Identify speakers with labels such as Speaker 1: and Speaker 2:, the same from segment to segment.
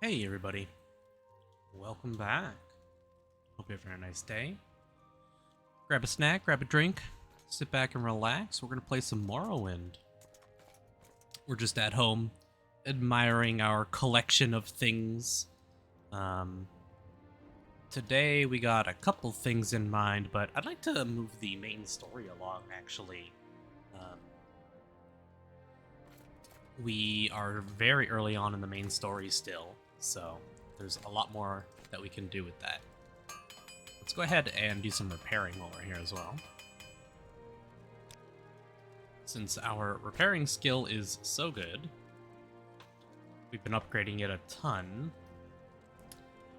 Speaker 1: Hey everybody, welcome back. Hope you're having a nice day. Grab a snack, grab a drink, sit back and relax. We're gonna play some Morrowind. We're just at home, admiring our collection of things. Today we got a couple things in mind, but I'd like to move the main story along, actually. We are very early on in the main story still, so there's a lot more that we can do with that. Let's go ahead and do some repairing while we're here as well. Since our repairing skill is so good, we've been upgrading it a ton.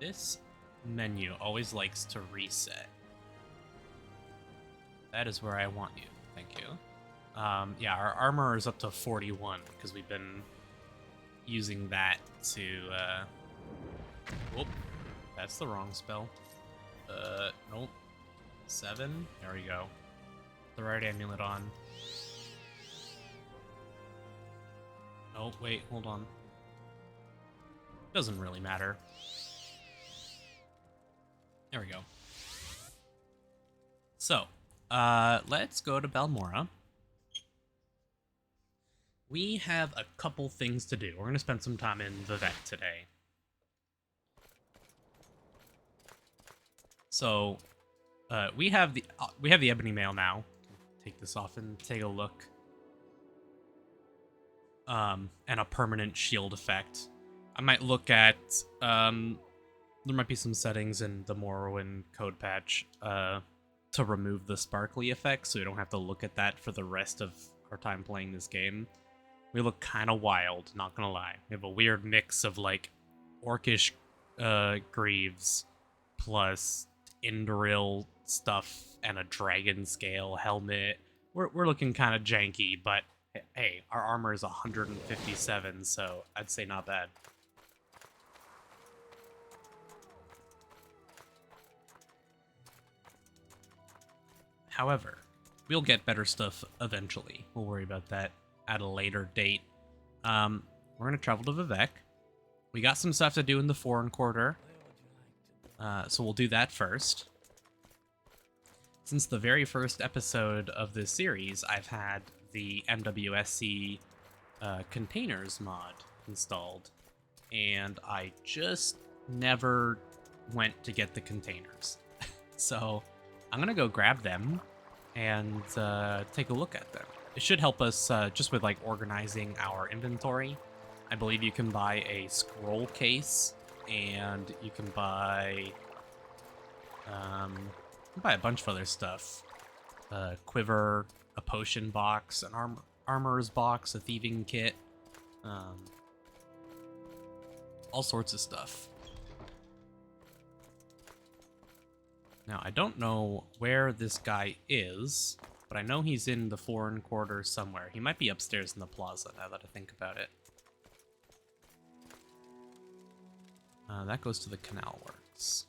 Speaker 1: This menu always likes to reset. That is where I want you. Thank you. Yeah, our armor is up to 41 because we've been using that to, whoop, that's the wrong spell. Nope. 7, there we go. The right amulet on. Oh, wait, hold on. Doesn't really matter. There we go. So, let's go to Balmora. We have a couple things to do. We're going to spend some time in Vivek today. So, we have the ebony mail now. Take this off and take a look. And a permanent shield effect. I might look at there might be some settings in the Morrowind code patch to remove the sparkly effect, so you don't have to look at that for the rest of our time playing this game. We look kind of wild, not gonna lie. We have a weird mix of like orcish greaves plus Indoril stuff and a dragon scale helmet. We're looking kind of janky, but hey, our armor is 157, so I'd say not bad. However, we'll get better stuff eventually. We'll worry about that at a later date. We're going to travel to Vivek. We got some stuff to do in the foreign quarter, so we'll do that first. Since the very first episode of this series, I've had the MWSE Containers mod installed, and I just never went to get the containers. So I'm gonna go grab them and take a look at them. It should help us just with like organizing our inventory. I believe you can buy a scroll case, and you can buy a bunch of other stuff. A quiver, a potion box, an armorer's box, a thieving kit, all sorts of stuff. Now, I don't know where this guy is, but I know he's in the foreign quarter somewhere. He might be upstairs in the plaza, now that I think about it. That goes to the canal works.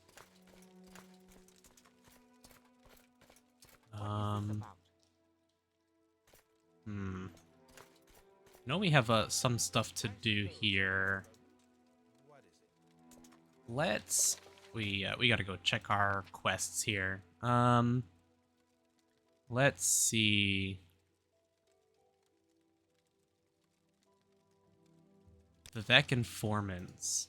Speaker 1: No, we have some stuff to do here. We gotta go check our quests here. Let's see. Vivek Informants.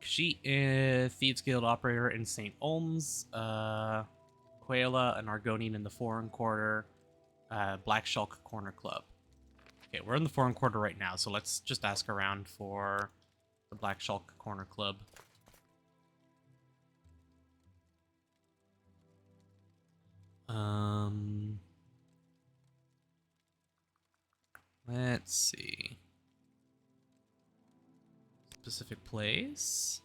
Speaker 1: Thieves Guild Operator in St. Olms. Quayla, an Argonian in the Foreign Quarter. Black Shulk Corner Club. Okay, we're in the Foreign Quarter right now, so let's just ask around for the Black Shulk Corner Club. Let's see. Specific place.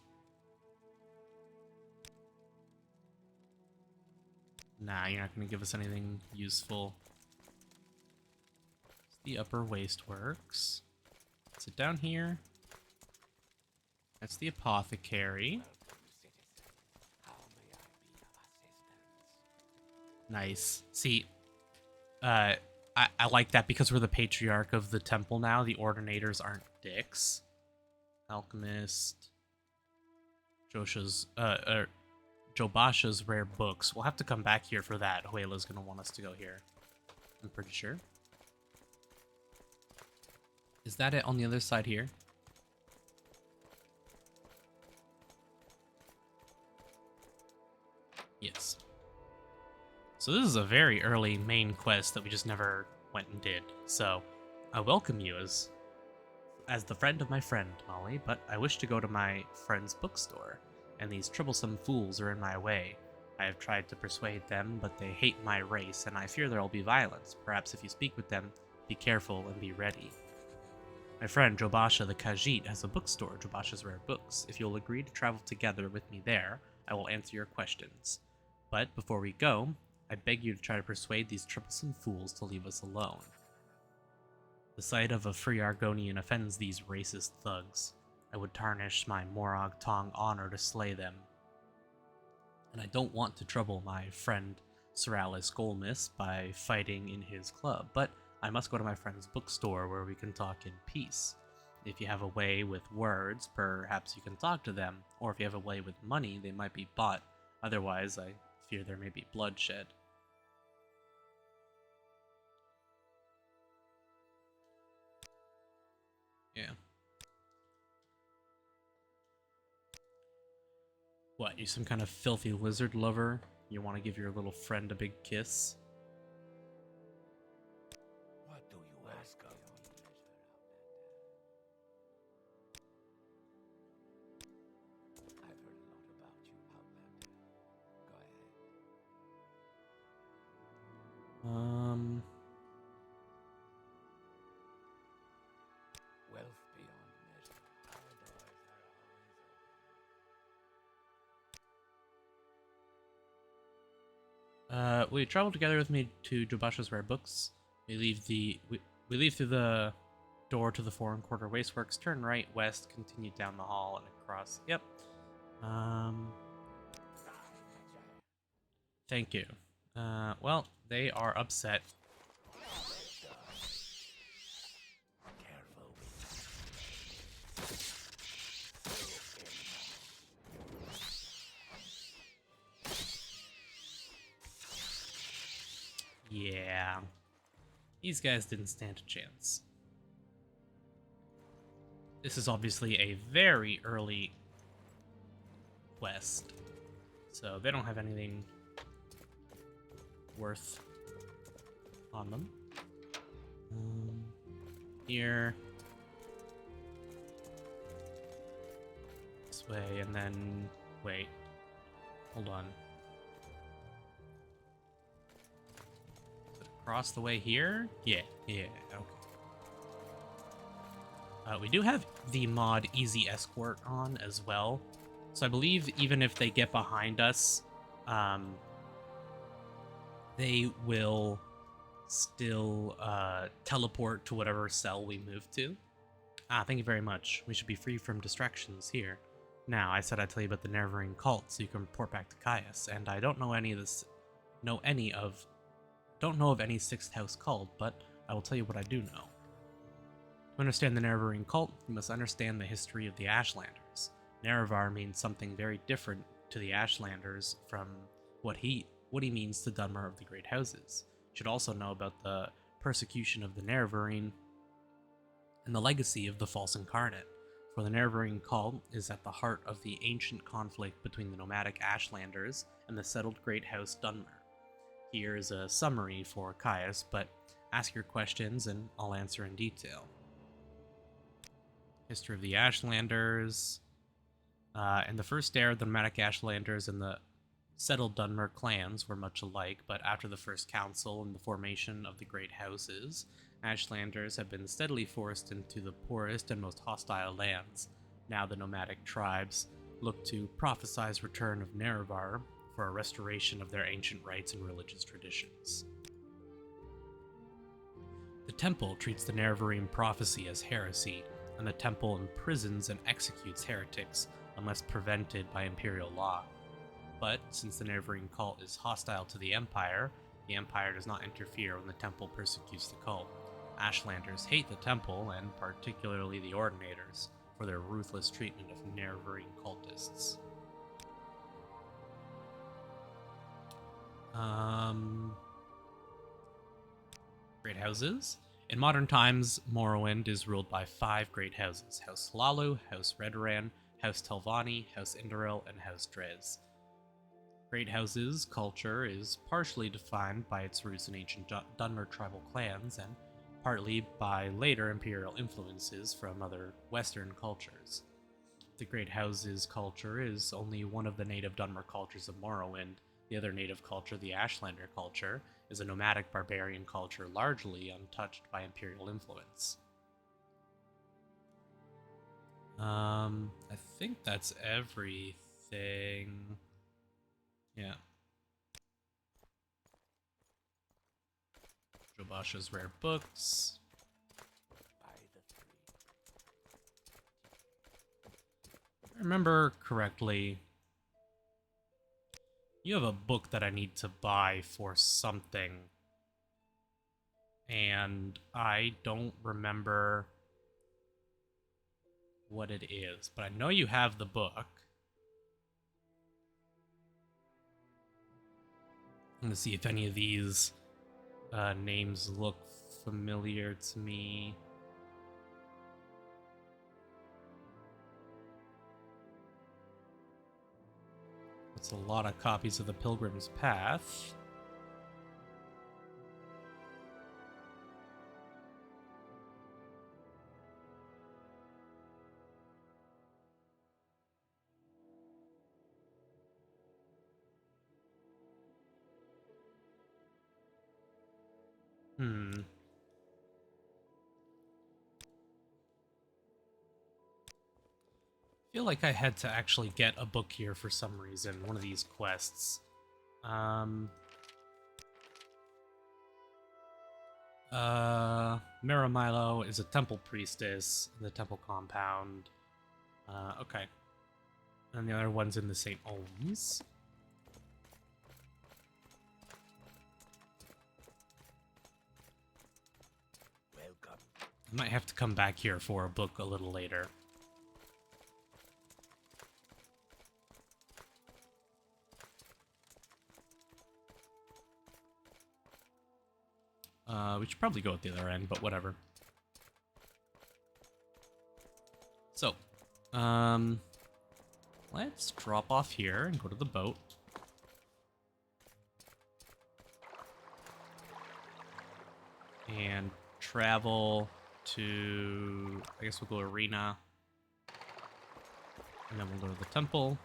Speaker 1: Nah, you're not going to give us anything useful. The Upper Waste Works. Is it down here? That's the Apothecary. Nice. See, I like that because we're the patriarch of the temple now. The ordinators aren't dicks. Alchemist. Jobasha's rare books. We'll have to come back here for that. Huela's gonna want us to go here. I'm pretty sure. Is that it on the other side here? Yes. So this is a very early main quest that we just never went and did. So I welcome you as the friend of my friend, Molly, but I wish to go to my friend's bookstore, and these troublesome fools are in my way. I have tried to persuade them, but they hate my race, and I fear there will be violence. Perhaps if you speak with them, be careful and be ready. My friend Jobasha the Khajiit has a bookstore, Jobasha's Rare Books. If you'll agree to travel together with me there, I will answer your questions. But before we go, I beg you to try to persuade these troublesome fools to leave us alone. The sight of a free Argonian offends these racist thugs. I would tarnish my Morag Tong honor to slay them. And I don't want to trouble my friend Cyrodiil Golmis by fighting in his club, but I must go to my friend's bookstore where we can talk in peace. If you have a way with words, perhaps you can talk to them, or if you have a way with money, they might be bought. Otherwise, I fear there may be bloodshed. Yeah. What, you some kind of filthy lizard lover? You want to give your little friend a big kiss?
Speaker 2: What do you ask of me? I've heard a lot about you, Outlander. Go ahead. Wealth beyond measure. Our doors are always open.
Speaker 1: Will you travel together with me to Jobasha's Rare Books? We leave through the door to the Foreign Quarter Wasteworks, turn right, west, continue down the hall and across. Yep. Thank you. Well, they are upset.
Speaker 2: Careful.
Speaker 1: Yeah. These guys didn't stand a chance. This is obviously a very early quest, so they don't have anything worth on them. Here. This way, and then... wait. Hold on. Is it across the way here? Yeah, okay. We do have the mod Easy Escort on as well. So I believe even if they get behind us, they will still teleport to whatever cell we move to. Thank you very much. We should be free from distractions here. Now, I said I'd tell you about the Neverring cult so you can report back to Caius, and I don't know of any 6th house cult, but I will tell you what I do know. To understand the Neverring cult, you must understand the history of the Ashlanders. Nerevar means something very different to the Ashlanders from what he means to Dunmer of the Great Houses. You should also know about the persecution of the Nerevarine and the legacy of the False Incarnate, for the Nerevarine cult is at the heart of the ancient conflict between the nomadic Ashlanders and the settled Great House Dunmer. Here is a summary for Caius, but ask your questions and I'll answer in detail. History of the Ashlanders. In the first era, the nomadic Ashlanders and the settled Dunmer clans were much alike, but after the First Council and the formation of the Great Houses, Ashlanders have been steadily forced into the poorest and most hostile lands. Now the nomadic tribes look to prophesiz's return of Nerevar for a restoration of their ancient rites and religious traditions. The Temple treats the Nerevarine prophecy as heresy, and the Temple imprisons and executes heretics unless prevented by Imperial law. But since the Nerevarine cult is hostile to the Empire does not interfere when the Temple persecutes the cult. Ashlanders hate the Temple, and particularly the Ordinators. for their ruthless treatment of Nerevarine cultists. Great houses. In modern times, Morrowind is ruled by 5 great houses: House Lalu, House Redoran, House Telvanni, House Indoril, and House Drez. Great House's culture is partially defined by its roots in ancient Dunmer tribal clans and partly by later imperial influences from other Western cultures. The Great House's culture is only one of the native Dunmer cultures of Morrowind. The other native culture, the Ashlander culture, is a nomadic barbarian culture largely untouched by imperial influence. I think that's everything. Yeah. Jobasha's rare books.
Speaker 2: By the three.
Speaker 1: If I remember correctly, you have a book that I need to buy for something, and I don't remember what it is, but I know you have the book. I'm gonna see if any of these names look familiar to me. That's a lot of copies of the Pilgrim's Path. I feel like I had to actually get a book here for some reason, one of these quests. Miramilo is a temple priestess in the temple compound. Okay. And the other one's in the St. Ohms.
Speaker 2: Welcome.
Speaker 1: I might have to come back here for a book a little later. We should probably go at the other end, but whatever. So, let's drop off here and go to the boat. And travel to, I guess we'll go Arena. And then we'll go to the temple.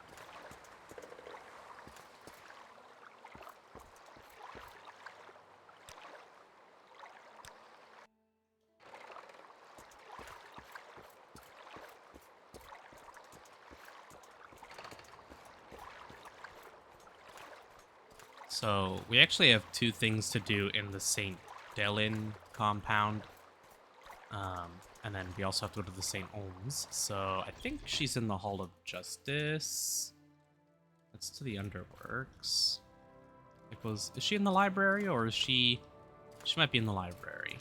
Speaker 1: So, we actually have 2 things to do in the St. Delin compound. And then we also have to go to the St. Ohms. So, I think she's in the Hall of Justice. That's to the Underworks. Is she in the library, or is she... She might be in the library.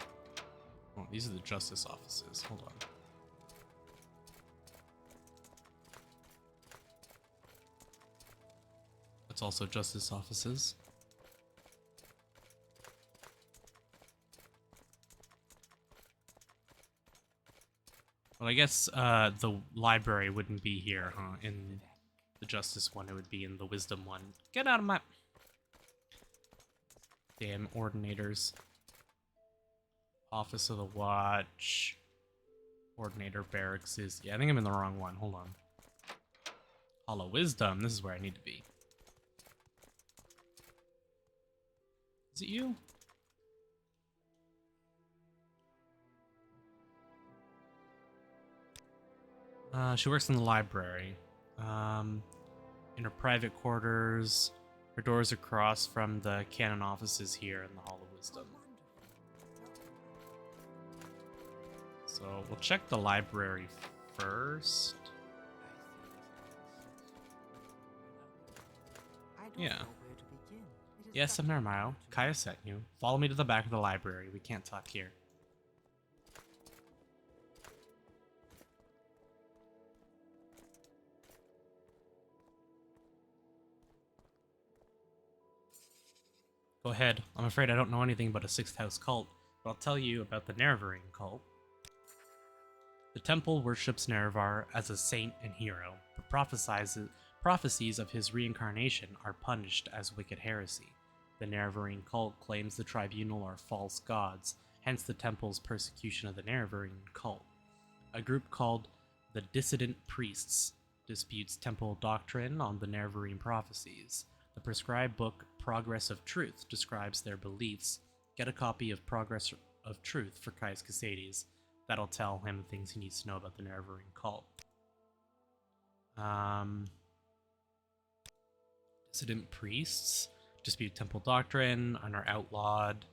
Speaker 1: Oh, these are the Justice offices. Hold on. That's also Justice offices. Well, I guess the library wouldn't be here, huh? In the Justice one, it would be in the Wisdom one. Get out of my... Damn Ordinators. Office of the Watch. Ordinator Barracks is... Yeah, I think I'm in the wrong one. Hold on. Hall of Wisdom. This is where I need to be. Is it you? She works in the library. In her private quarters. Her door's across from the canon offices here in the Hall of Wisdom. So we'll check the library first. Yeah. Yes, I'm Narmayo. Kaya sent you. Follow me to the back of the library. We can't talk here. Go ahead. I'm afraid I don't know anything about a 6th house cult, but I'll tell you about the Nerevarine cult. The temple worships Nerevar as a saint and hero, but prophecies of his reincarnation are punished as wicked heresy. The Nerevarine cult claims the tribunal are false gods, hence the temple's persecution of the Nerevarine cult. A group called the Dissident Priests disputes temple doctrine on the Nerevarine prophecies. The prescribed book Progress of Truth describes their beliefs. Get a copy of Progress of Truth for Caius Casades. That'll tell him things he needs to know about the Nerevarine cult. Dissident Priests dispute temple doctrine and are outlawed.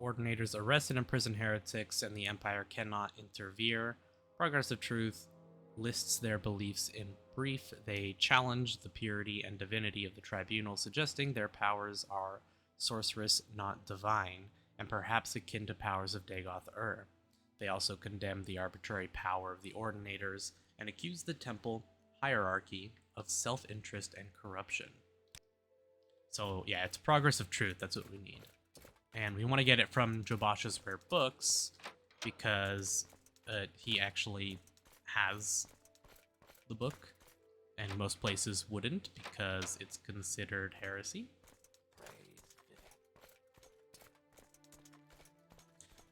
Speaker 1: Ordinators arrest and imprison heretics, and the Empire cannot interfere. Progress of Truth lists their beliefs in brief. They challenge the purity and divinity of the tribunal, suggesting their powers are sorcerous, not divine, and perhaps akin to powers of Dagoth-Ur. They also condemn the arbitrary power of the Ordinators and accuse the temple hierarchy of self-interest and corruption. So yeah, it's Progress of Truth, that's what we need. And we want to get it from Jobash's Rare Books, because he actually has the book, and most places wouldn't, because it's considered heresy.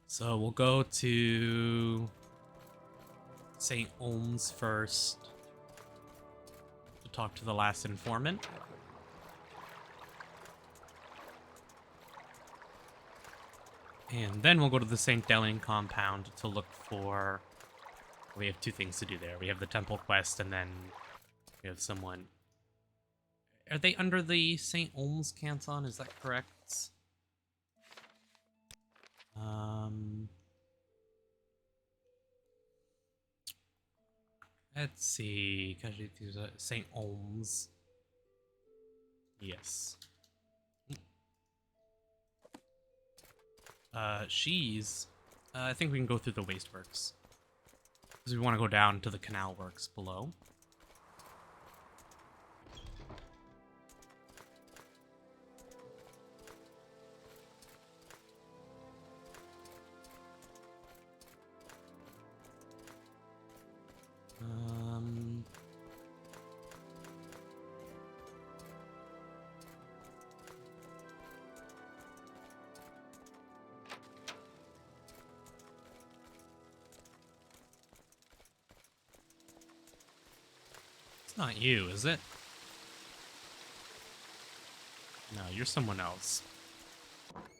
Speaker 1: So we'll go to St. Olm's first to talk to the last informant. And then we'll go to the St. Delian compound to look for... We have two things to do there. We have the temple quest, and then we have someone... Are they under the St. Olm's canton? Is that correct? Let's see. St. Olm's. Yes. I think we can go through the wasteworks, because we want to go down to the canal works below. It's not you, is it? No, you're someone else.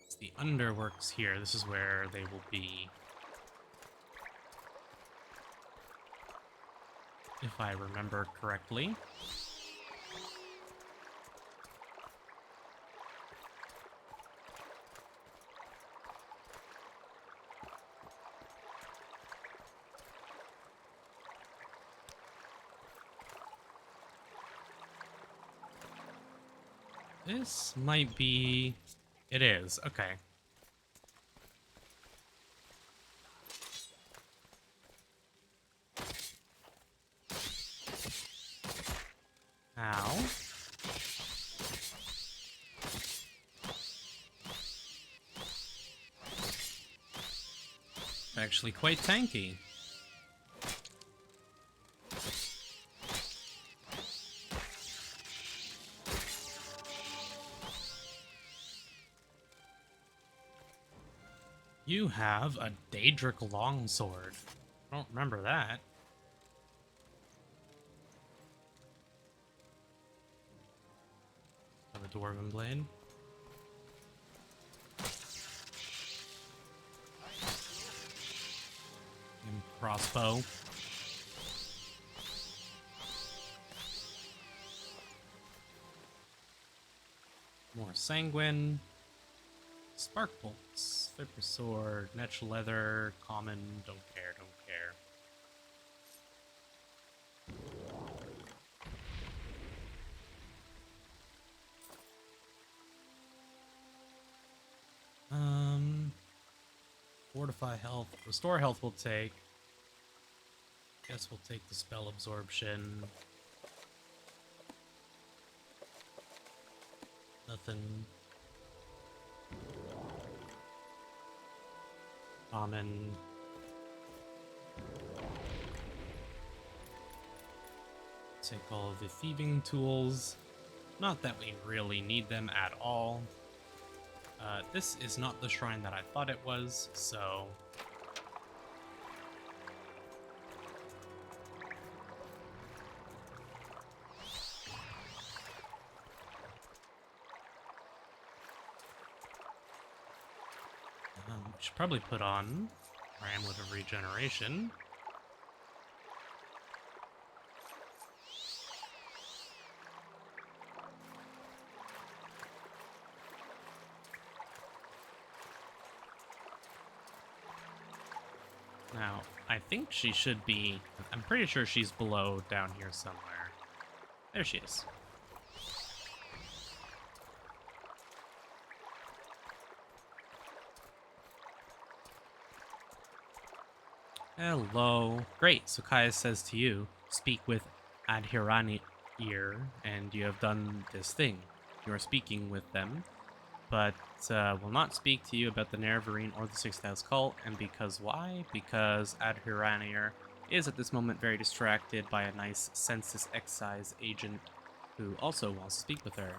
Speaker 1: It's the underworks here. This is where they will be. If I remember correctly. This might be... It is, okay. Ow. Actually quite tanky. You have a Daedric longsword. I don't remember that. Have a dwarven blade. And crossbow. More sanguine. Spark bolts. Viper sword. Netch leather. Common. Don't care, don't care. Fortify health. Restore health we'll take. Guess we'll take the spell absorption. Nothing. Common. Take all of the thieving tools. Not that we really need them at all. This is not the shrine that I thought it was, so... we should probably put on our Amulet of Regeneration. Now, I think she should be... I'm pretty sure she's below down here somewhere. There she is. Hello. Great, so Kaya says to you, speak with Adhiranir, and you have done this thing. You are speaking with them, but will not speak to you about the Nerevarine or the Sixth House cult, and because why? Because Adhiranir is at this moment very distracted by a nice census excise agent who also wants to speak with her.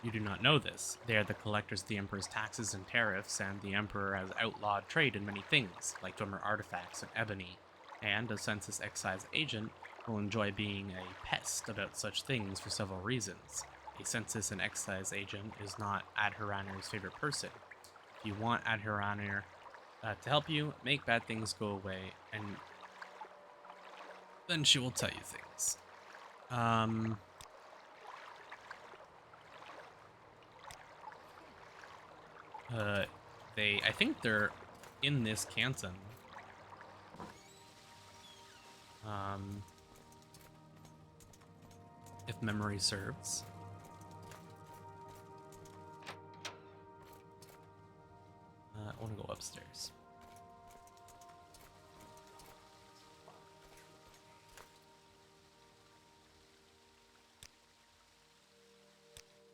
Speaker 1: You do not know this. They are the collectors of the Emperor's taxes and tariffs, and the Emperor has outlawed trade in many things, like drummer artifacts and ebony, and a census excise agent will enjoy being a pest about such things for several reasons. A census and excise agent is not Adhiranir's favorite person. If you want Adhiranir to help you make bad things go away, and then she will tell you things. I think they're in this canton. If memory serves. I want to go upstairs.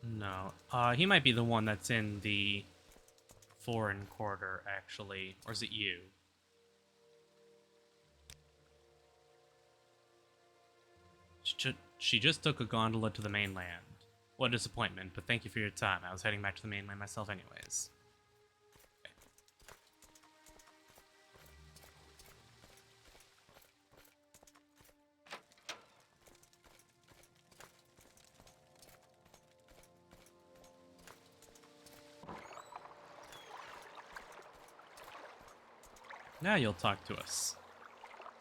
Speaker 1: No. He might be the one that's in the foreign quarter, actually. Or is it you? She just took a gondola to the mainland. What a disappointment, but thank you for your time. I was heading back to the mainland myself anyways. Okay. Now you'll talk to us.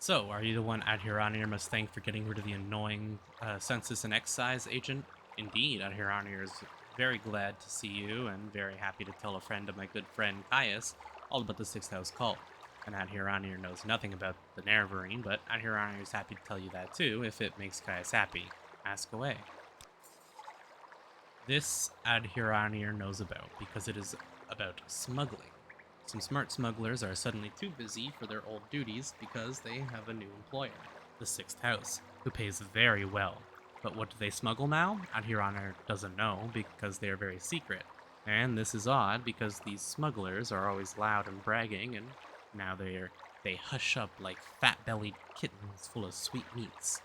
Speaker 1: So, are you the one Adhiranir must thank for getting rid of the annoying census and excise agent? Indeed, Adhiranir is very glad to see you and very happy to tell a friend of my good friend Caius all about the Sixth House cult. And Adhiranir knows nothing about the Nerevarine, but Adhiranir is happy to tell you that too if it makes Caius happy. Ask away. This Adhiranir knows about because it is about smuggling. Some smart smugglers are suddenly too busy for their old duties because they have a new employer, the Sixth House, who pays very well. But what do they smuggle now? Adhiranir doesn't know because they are very secret. And this is odd because these smugglers are always loud and bragging, and now they hush up like fat-bellied kittens full of sweet meats.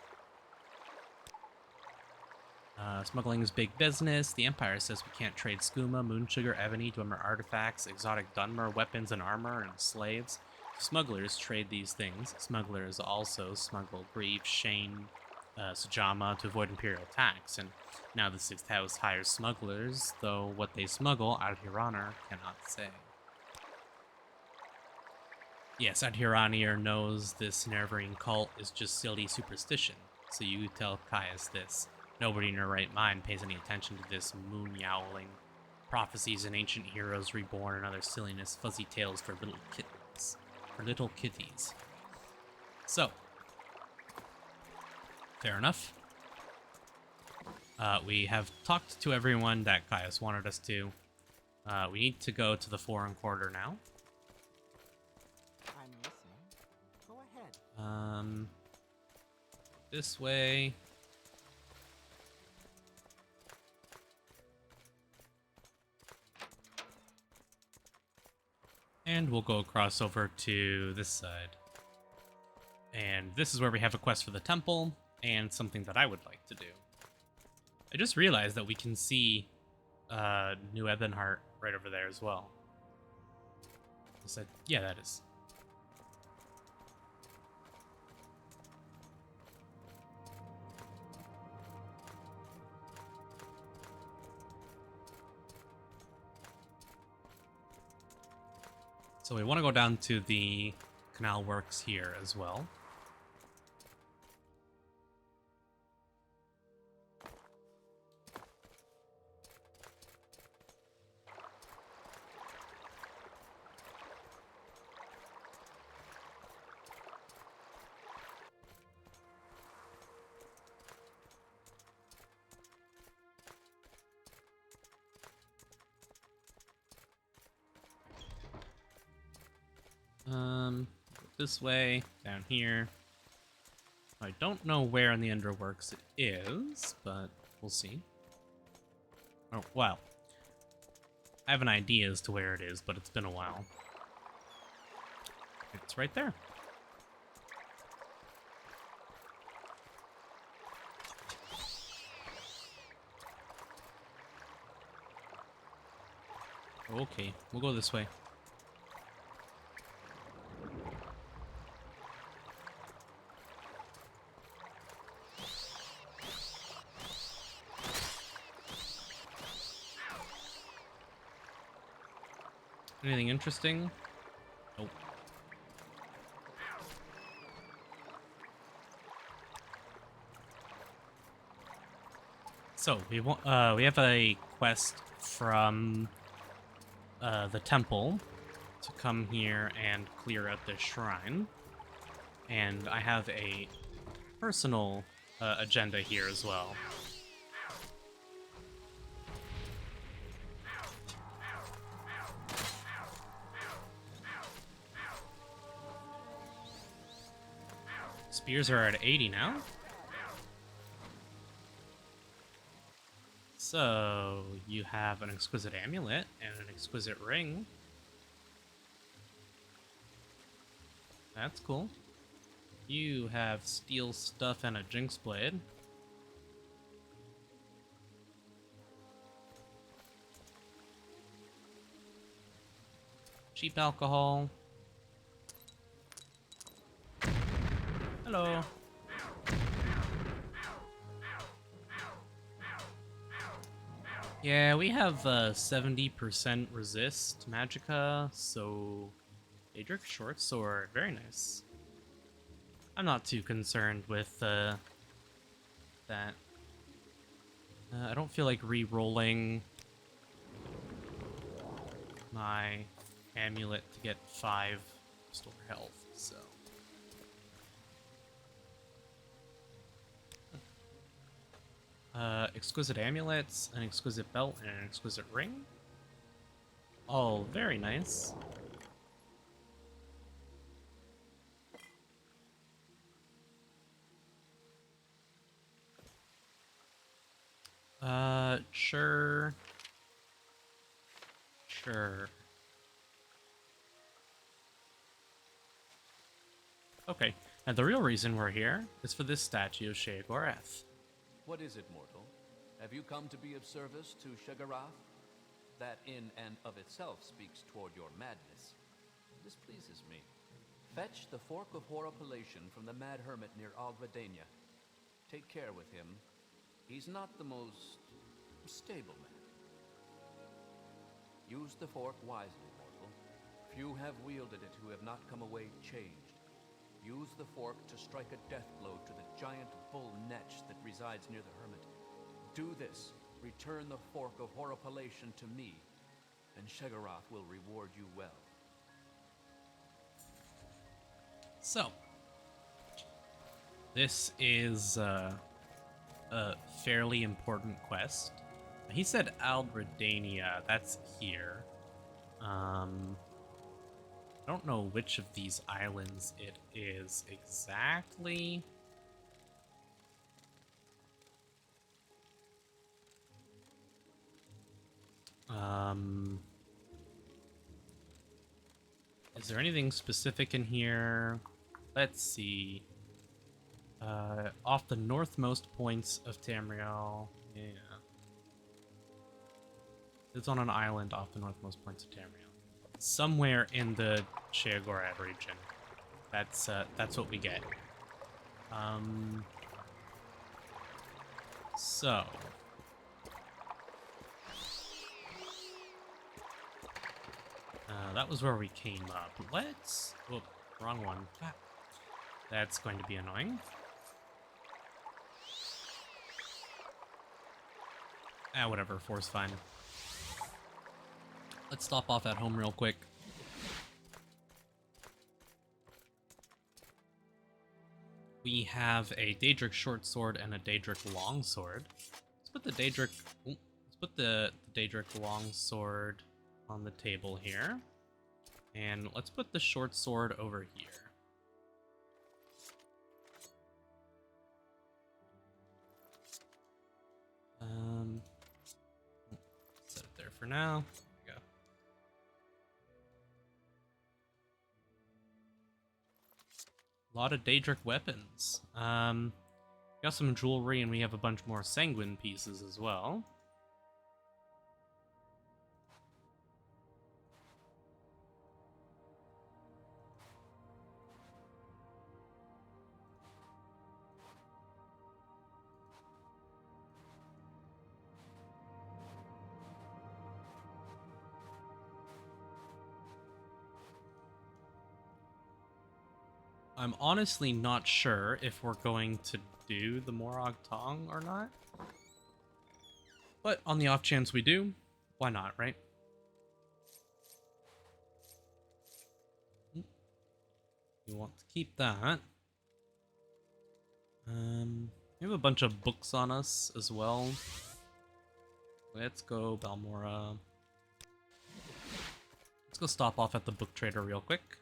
Speaker 1: Smuggling is big business. The Empire says we can't trade skooma, moon sugar, ebony, dwemer artifacts, exotic Dunmer, weapons and armor, and slaves. Smugglers trade these things. Smugglers also smuggle grief, shame, Sajama to avoid Imperial tax, and now the Sixth House hires smugglers, though what they smuggle, Adhiranir cannot say. Yes, Adhiranir knows this Nerevarine cult is just silly superstition, so you tell Caius this. Nobody in their right mind pays any attention to this moon-yowling, prophecies and ancient heroes reborn and other silliness, fuzzy tales for little kittens. For little kitties. So, fair enough. We have talked to everyone that Caius wanted us to. We need to go to the foreign quarter now.
Speaker 2: I'm listening. Go ahead.
Speaker 1: This way. And we'll go across over to this side. And this is where we have a quest for the temple, and something that I would like to do. I just realized that we can see New Ebonheart right over there as well. I said, yeah, that is. So we want to go down to the canal works here as well. This way, down here. I don't know where in the Underworks it is, but we'll see. Oh, wow. I have an idea as to where it is, but it's been a while. It's right there. Okay, we'll go this way. Anything interesting? Nope. So we have a quest from the temple to come here and clear out this shrine, and I have a personal agenda here as well. Spears are at 80 now. So, you have an exquisite amulet and an exquisite ring. That's cool. You have steel stuff and a jinx blade. Cheap alcohol. Hello. Yeah, we have 70% resist Magicka, so Daedric short sword, very nice. I'm not too concerned with that. I don't feel like re-rolling my amulet to get 5 store health, so. Exquisite amulets, an exquisite belt, and an exquisite ring. All very nice. Sure. Sure. Okay, and the real reason we're here is for this statue of Sheogorath.
Speaker 2: What is it, mortal? Have you come to be of service to Shagarath? That in and of itself speaks toward your madness. This pleases me. Fetch the Fork of Horripilation from the Mad Hermit near Algradania. Take care with him. He's not the most stable man. Use the fork wisely, mortal. Few have wielded it who have not come away changed. Use the fork to strike a death blow to the giant bull netch that resides near the hermit. Do this. Return the Fork of Horripilation to me, and Shagarath will reward you well.
Speaker 1: So, this is a fairly important quest. He said Algradania, that's here. I don't know which of these islands it is exactly. Is there anything specific in here? Let's see. Off the northmost points of Tamriel. Yeah. It's on an island off the northmost points of Tamriel. Somewhere in the Sheogorath region. That's what we get. So that was where we came up. Let's... Oh, wrong one. That's going to be annoying. Ah, whatever. 4's fine. Let's stop off at home real quick. We have a Daedric short sword and a Daedric long sword. Let's put the Daedric... Let's put the Daedric long sword on the table here. And let's put the short sword over here. Set it there for now. There we go. A lot of Daedric weapons. Got some jewelry, and we have a bunch more sanguine pieces as well. I'm honestly not sure if we're going to do the Morag Tong or not. But on the off chance we do, why not, right? We want to keep that. We have a bunch of books on us as well. Let's go, Balmora. Let's go stop off at the book trader real quick.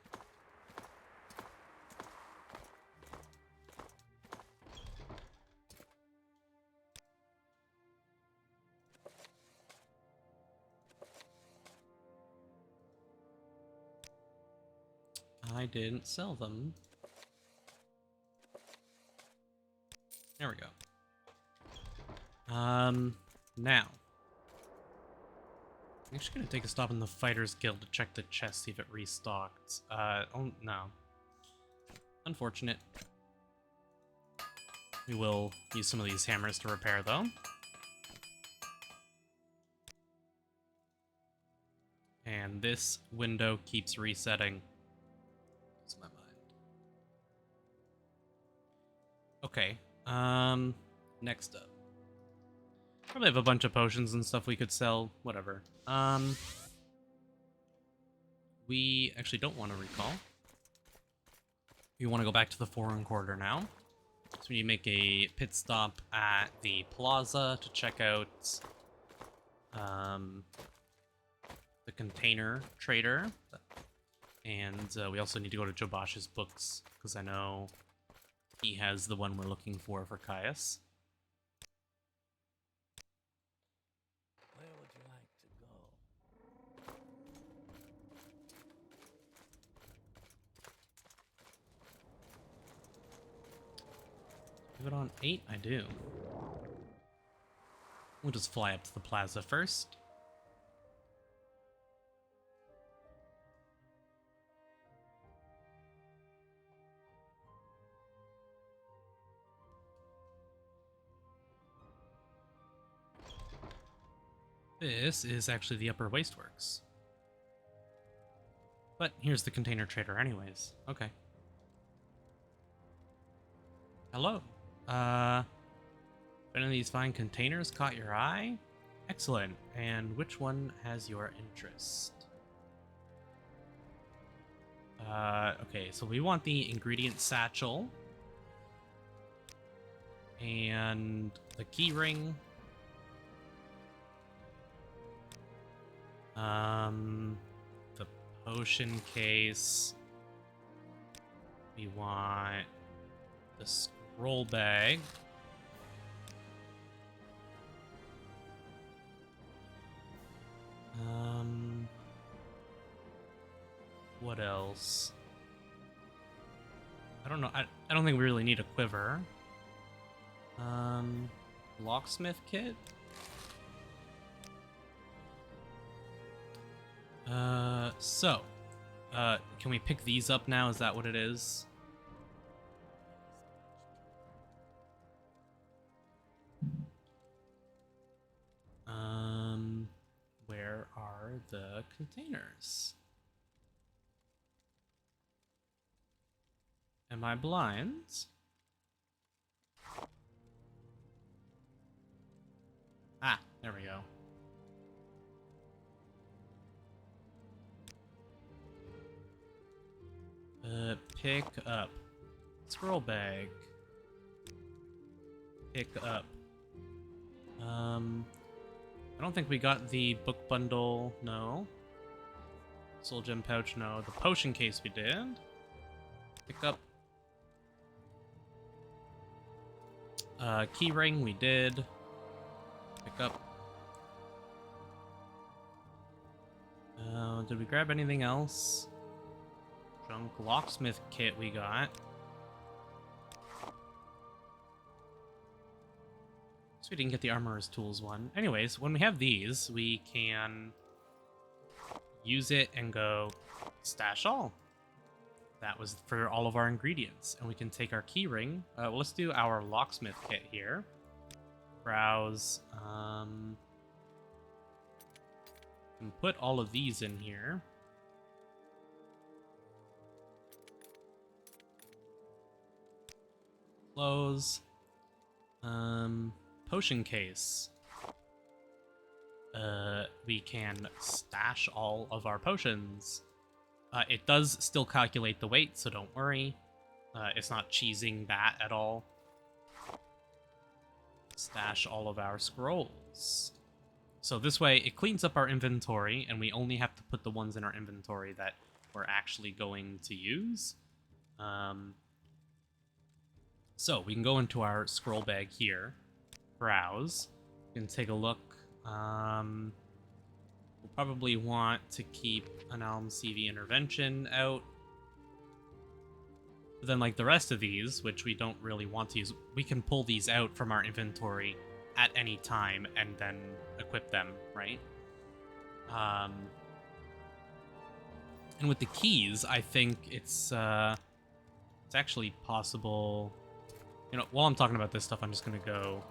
Speaker 1: I didn't sell them. There we go. Now. I'm actually gonna take a stop in the Fighters Guild to check the chest, see if it restocked. Oh, no. Unfortunate. We will use some of these hammers to repair, though. And this window keeps resetting. That's my mind. Okay. Next up. Probably have a bunch of potions and stuff we could sell. Whatever. We actually don't want to recall. We want to go back to the Foreign Quarter now. So we make a pit stop at the plaza to check out the container trader. And we also need to go to Jobash's books, because I know he has the one we're looking for Caius.
Speaker 2: Where would you like to go?
Speaker 1: Give it on 8? I do. We'll just fly up to the plaza first. This is actually the Upper Wasteworks. But here's the container trader anyways. Okay. Hello. If any of these fine containers caught your eye? Excellent. And which one has your interest? Okay, so we want the ingredient satchel. And the key ring. The potion case. We want the scroll bag. What else? I don't know. I don't think we really need a quiver. Locksmith kit? Can we pick these up now? Is that what it is? Where are the containers? Am I blind? Ah, there we go. Pick up. Scroll bag. Pick up. I don't think we got the book bundle, no. Soul gem pouch, no. The potion case we did. Pick up. Key ring we did. Pick up. Did we grab anything else? Junk locksmith kit we got. So we didn't get the armorer's tools one. Anyways, when we have these, we can use it and go stash all. That was for all of our ingredients. And we can take our key ring. Well, let's do our locksmith kit here. Browse. And put all of these in here. Close. Potion case. We can stash all of our potions. It does still calculate the weight, so don't worry. It's not cheesing that at all. Stash all of our scrolls. So this way, it cleans up our inventory, and we only have to put the ones in our inventory that we're actually going to use. So we can go into our scroll bag here, browse, and take a look. We'll probably want to keep an Alm CV intervention out. But then, like the rest of these, which we don't really want to use, we can pull these out from our inventory at any time and then equip them, right? And with the keys, I think it's actually possible. You know, while I'm talking about this stuff, I'm just gonna go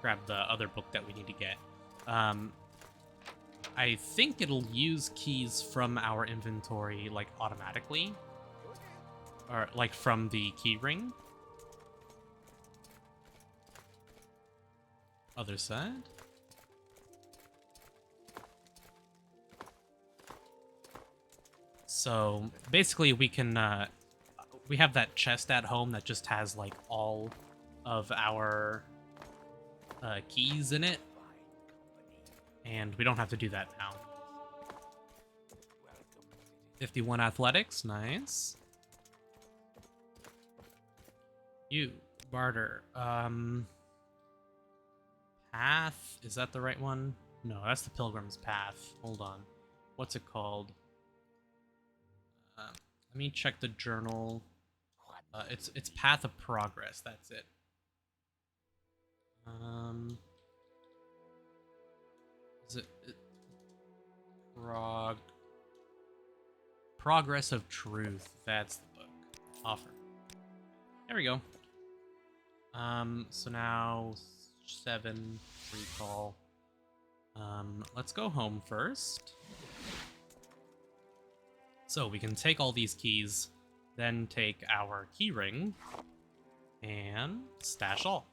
Speaker 1: grab the other book that we need to get. I think it'll use keys from our inventory, like, automatically. Or, like, from the key ring. Other side. So, basically, we can, we have that chest at home that just has, like, all of our keys in it. And we don't have to do that now. 51 athletics, nice. You, barter. Path, is that the right one? No, that's the Pilgrim's Path. Hold on. What's it called? Let me check the journal. It's Path of Progress, that's it. Is it Progress of Truth, that's the book. Offer. There we go. So now 7 recall. Let's go home first. So we can take all these keys, then take our key ring and stash all.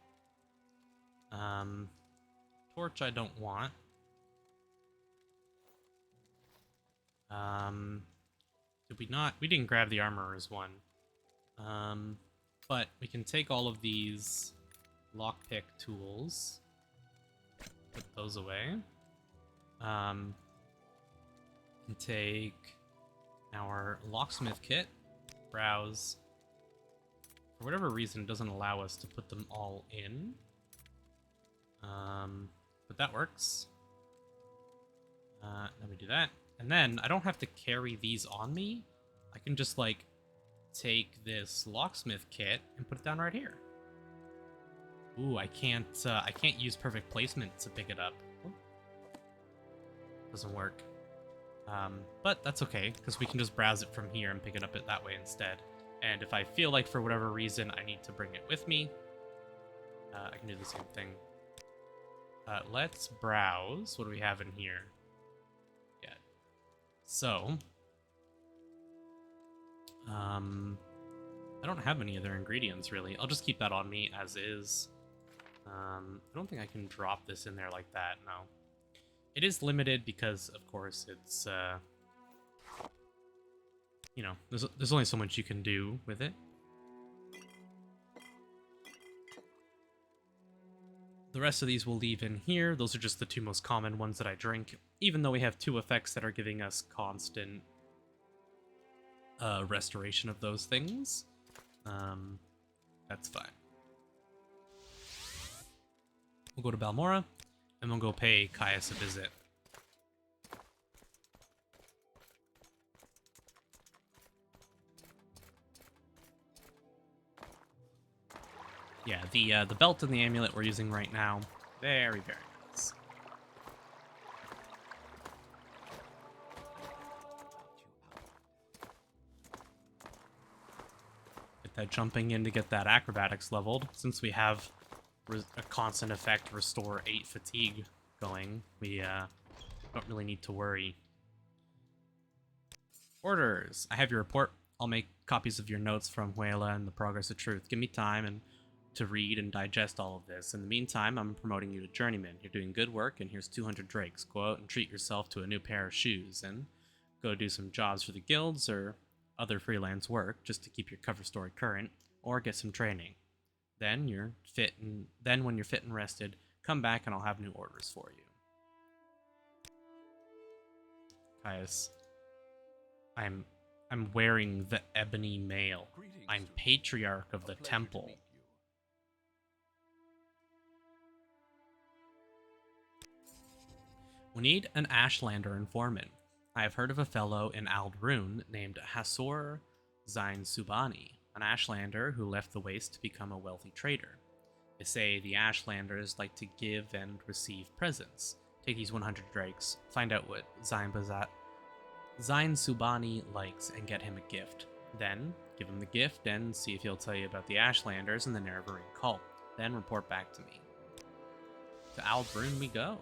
Speaker 1: Torch I don't want. Did we not? We didn't grab the armorer's one. But we can take all of these lockpick tools. Put those away. And take our locksmith kit. Browse. For whatever reason, it doesn't allow us to put them all in. But that works. Let me do that. And then I don't have to carry these on me. I can just like take this locksmith kit and put it down right here. Ooh, I can't use perfect placement to pick it up. Doesn't work. But that's okay, because we can just browse it from here and pick it up that way instead. And if I feel like for whatever reason I need to bring it with me, I can do the same thing. Let's browse. What do we have in here? Yeah. So, I don't have any other ingredients, really. I'll just keep that on me as is. I don't think I can drop this in there like that, no. It is limited because, of course, it's, you know, there's only so much you can do with it. The rest of these we'll leave in here. Those are just the two most common ones that I drink, even though we have two effects that are giving us constant restoration of those things. That's fine. We'll go to Balmora, and we'll go pay Caius a visit. Yeah, the belt and the amulet we're using right now, very, very nice. Get that jumping in to get that acrobatics leveled. Since we have a constant effect, restore 8 fatigue going, we don't really need to worry. Orders. I have your report. I'll make copies of your notes from Huela and the Progress of Truth. Give me time and to read and digest all of this. In the meantime, I'm promoting you to Journeyman. You're doing good work, and here's 200 drakes. Go out and treat yourself to a new pair of shoes, and go do some jobs for the guilds or other freelance work just to keep your cover story current, or get some training. Then when you're fit and rested, come back and I'll have new orders for you. Caius, I'm wearing the ebony mail. I'm patriarch of the temple. We need an Ashlander informant. I have heard of a fellow in Aldrune named Hasor Zain Subani, an Ashlander who left the Waste to become a wealthy trader. They say the Ashlanders like to give and receive presents. Take these 100 drakes, find out what Zain Subani likes, and get him a gift. Then, give him the gift and see if he'll tell you about the Ashlanders and the Nerevarine cult. Then report back to me. To Aldrune we go.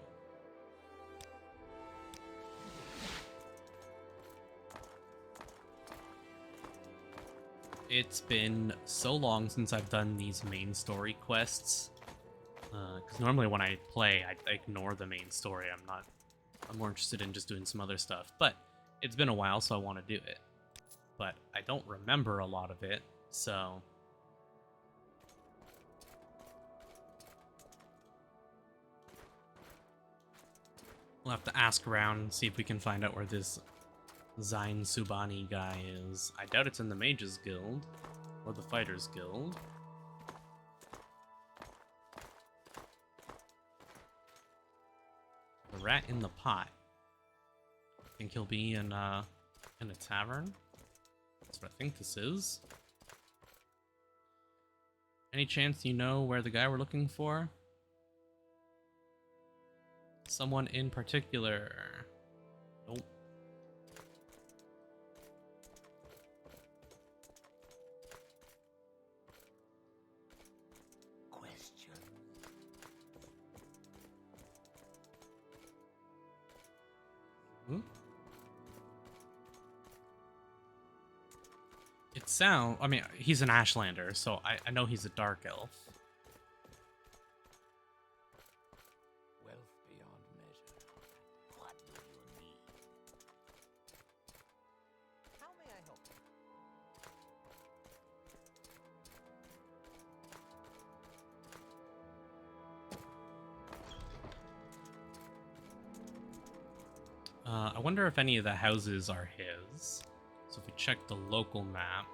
Speaker 1: It's been so long since I've done these main story quests. Because normally when I play, I ignore the main story. I'm more interested in just doing some other stuff. But it's been a while, so I want to do it. But I don't remember a lot of it, so... we'll have to ask around and see if we can find out where this Zain Subani guy is. I doubt it's in the Mages Guild or the Fighters Guild. The rat in the pot. I think he'll be in a tavern. That's what I think this is. Any chance you know where the guy we're looking for? Someone in particular? Nope. I mean, he's an Ashlander, so I know he's a dark elf.
Speaker 2: Wealth beyond measure. What do you need? How may I help you?
Speaker 1: I wonder if any of the houses are his. So if we check the local map,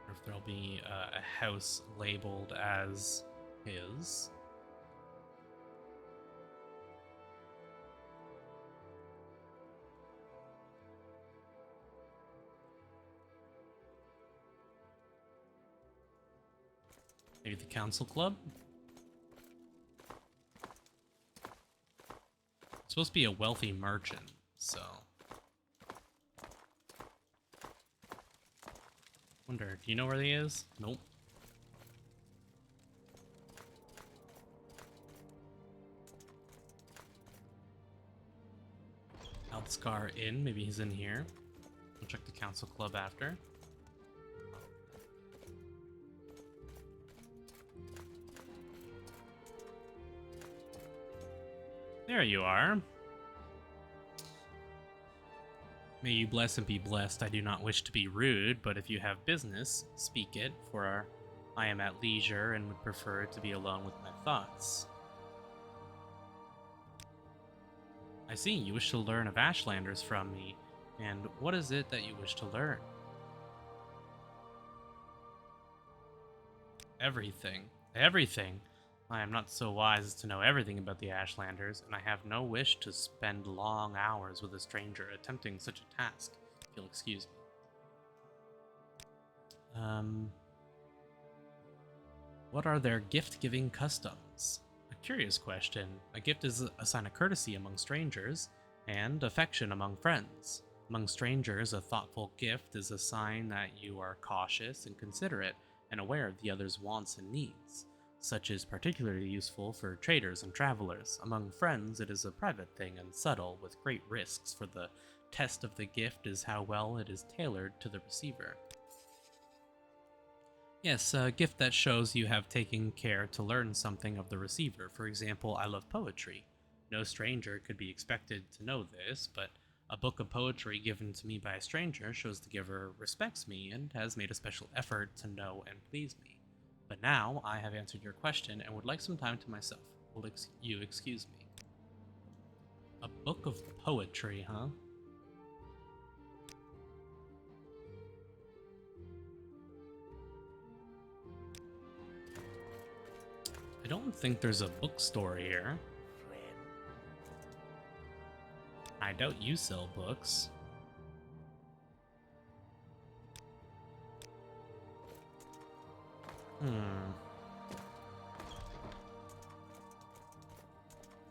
Speaker 1: or if there'll be a house labeled as his. Maybe the council club? It's supposed to be a wealthy merchant, so... Wonder, do you know where he is? Nope. Altscar Inn, maybe he's in here. We'll check the council club after. There you are. May you bless and be blessed. I do not wish to be rude, but if you have business, speak it, for I am at leisure and would prefer to be alone with my thoughts. I see, you wish to learn of Ashlanders from me, and what is it that you wish to learn? Everything. Everything! I am not so wise as to know everything about the Ashlanders, and I have no wish to spend long hours with a stranger attempting such a task, if you'll excuse me. What are their gift-giving customs? A curious question. A gift is a sign of courtesy among strangers, and affection among friends. Among strangers, a thoughtful gift is a sign that you are cautious and considerate, and aware of the other's wants and needs. Such is particularly useful for traders and travelers. Among friends, it is a private thing and subtle, with great risks, for the test of the gift is how well it is tailored to the receiver. Yes, a gift that shows you have taken care to learn something of the receiver. For example, I love poetry. No stranger could be expected to know this, but a book of poetry given to me by a stranger shows the giver respects me and has made a special effort to know and please me. But now I have answered your question and would like some time to myself. Will you excuse me? A book of poetry, huh? I don't think there's a bookstore here. I doubt you sell books.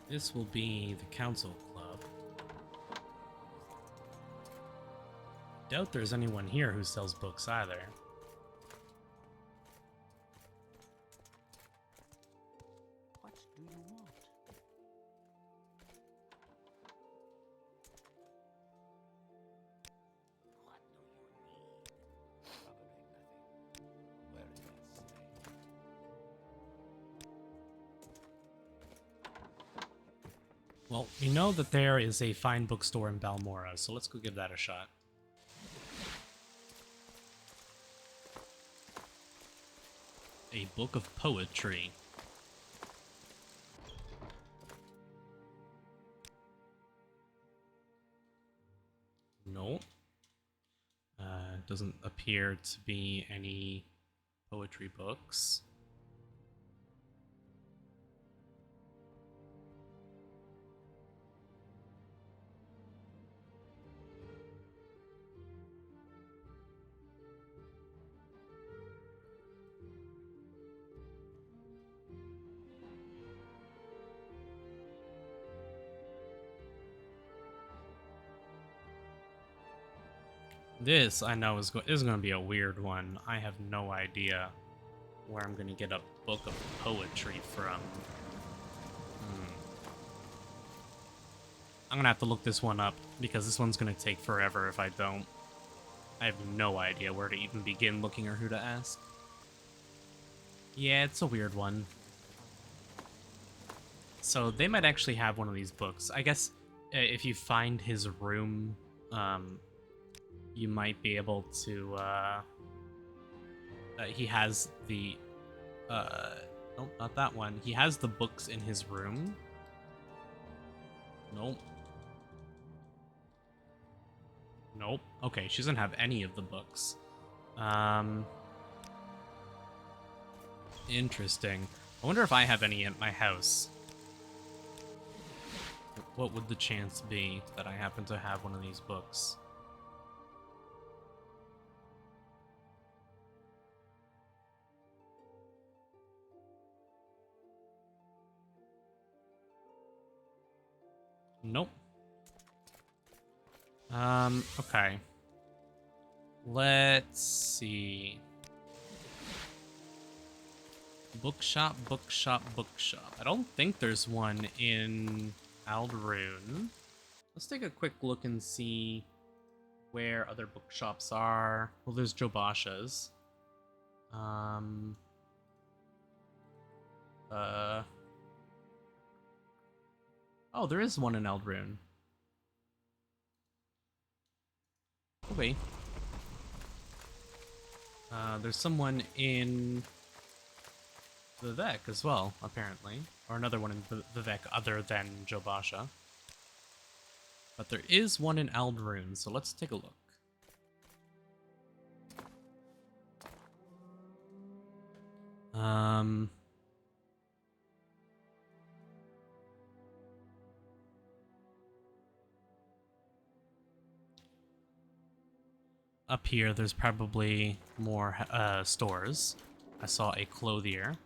Speaker 1: This will be the council club. Doubt there's anyone here who sells books either.
Speaker 3: What do you want? What do you need? Probably nothing. Where is that slave?
Speaker 1: Well, we know that there is a fine bookstore in Balmora, so let's go give that a shot. A book of poetry. No. Doesn't appear to be any poetry books. This, I know, is going to be a weird one. I have no idea where I'm going to get a book of poetry from. I'm going to have to look this one up, because this one's going to take forever if I don't. I have no idea where to even begin looking or who to ask. Yeah, it's a weird one. So they might actually have one of these books. I guess if you find his room, you might be able to, he has the, nope, not that one. He has the books in his room. Nope. Nope. Okay, she doesn't have any of the books. Interesting. I wonder if I have any at my house. What would the chance be that I happen to have one of these books? Nope. Okay. Let's see. Bookshop, bookshop, bookshop. I don't think there's one in Aldrune. Let's take a quick look and see where other bookshops are. Well, there's Jobasha's. Oh, there is one in Aldrune. Oh, wait. There's someone in Vivek as well, apparently. Or another one in Vivek other than Jobasha. But there is one in Aldrune, so let's take a look. Up here, there's probably more stores. I saw a clothier.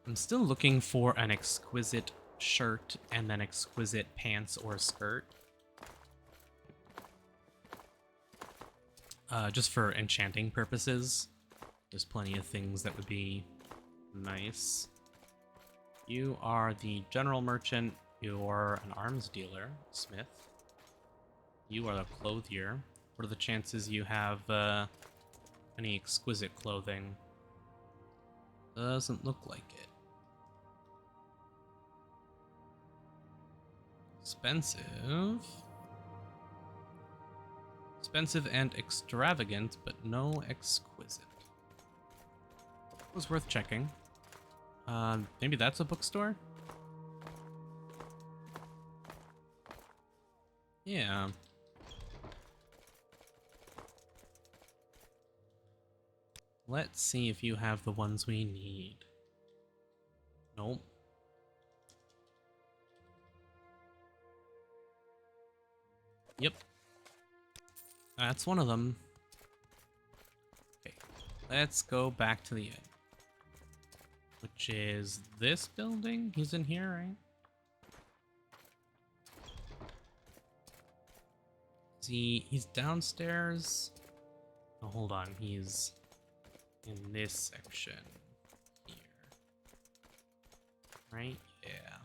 Speaker 1: I'm still looking for an exquisite shirt and then exquisite pants or skirt. Just for enchanting purposes. There's plenty of things that would be nice. You are the general merchant. You're an arms dealer, smith. You are the clothier. What are the chances you have any exquisite clothing? Doesn't look like it. Expensive. Expensive and extravagant, but no exquisite. It was worth checking. Maybe that's a bookstore? Yeah. Let's see if you have the ones we need. Nope. Yep. That's one of them. Okay. Let's go back to the inn. Which is this building? He's in here, right? He's downstairs. Oh, hold on. He's in this section here. Right? Yeah.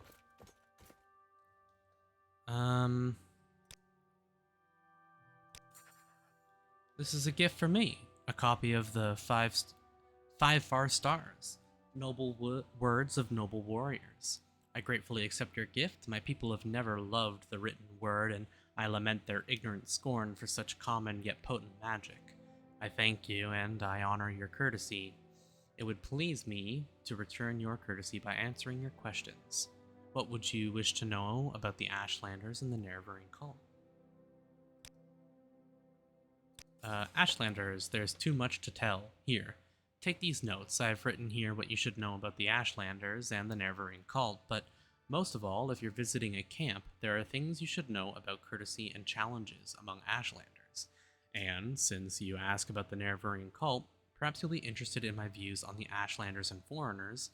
Speaker 1: This is a gift for me. A copy of the five far stars. Noble words of noble warriors. I gratefully accept your gift. My people have never loved the written word, and I lament their ignorant scorn for such common yet potent magic. I thank you, and I honor your courtesy. It would please me to return your courtesy by answering your questions. What would you wish to know about the Ashlanders and the Nerevarine cult? Ashlanders, there's too much to tell. Here, take these notes. I've written here what you should know about the Ashlanders and the Nerevarine cult, but most of all, if you're visiting a camp, there are things you should know about courtesy and challenges among Ashlanders. And, since you ask about the Nerevarine cult, perhaps you'll be interested in my views on the Ashlanders and foreigners,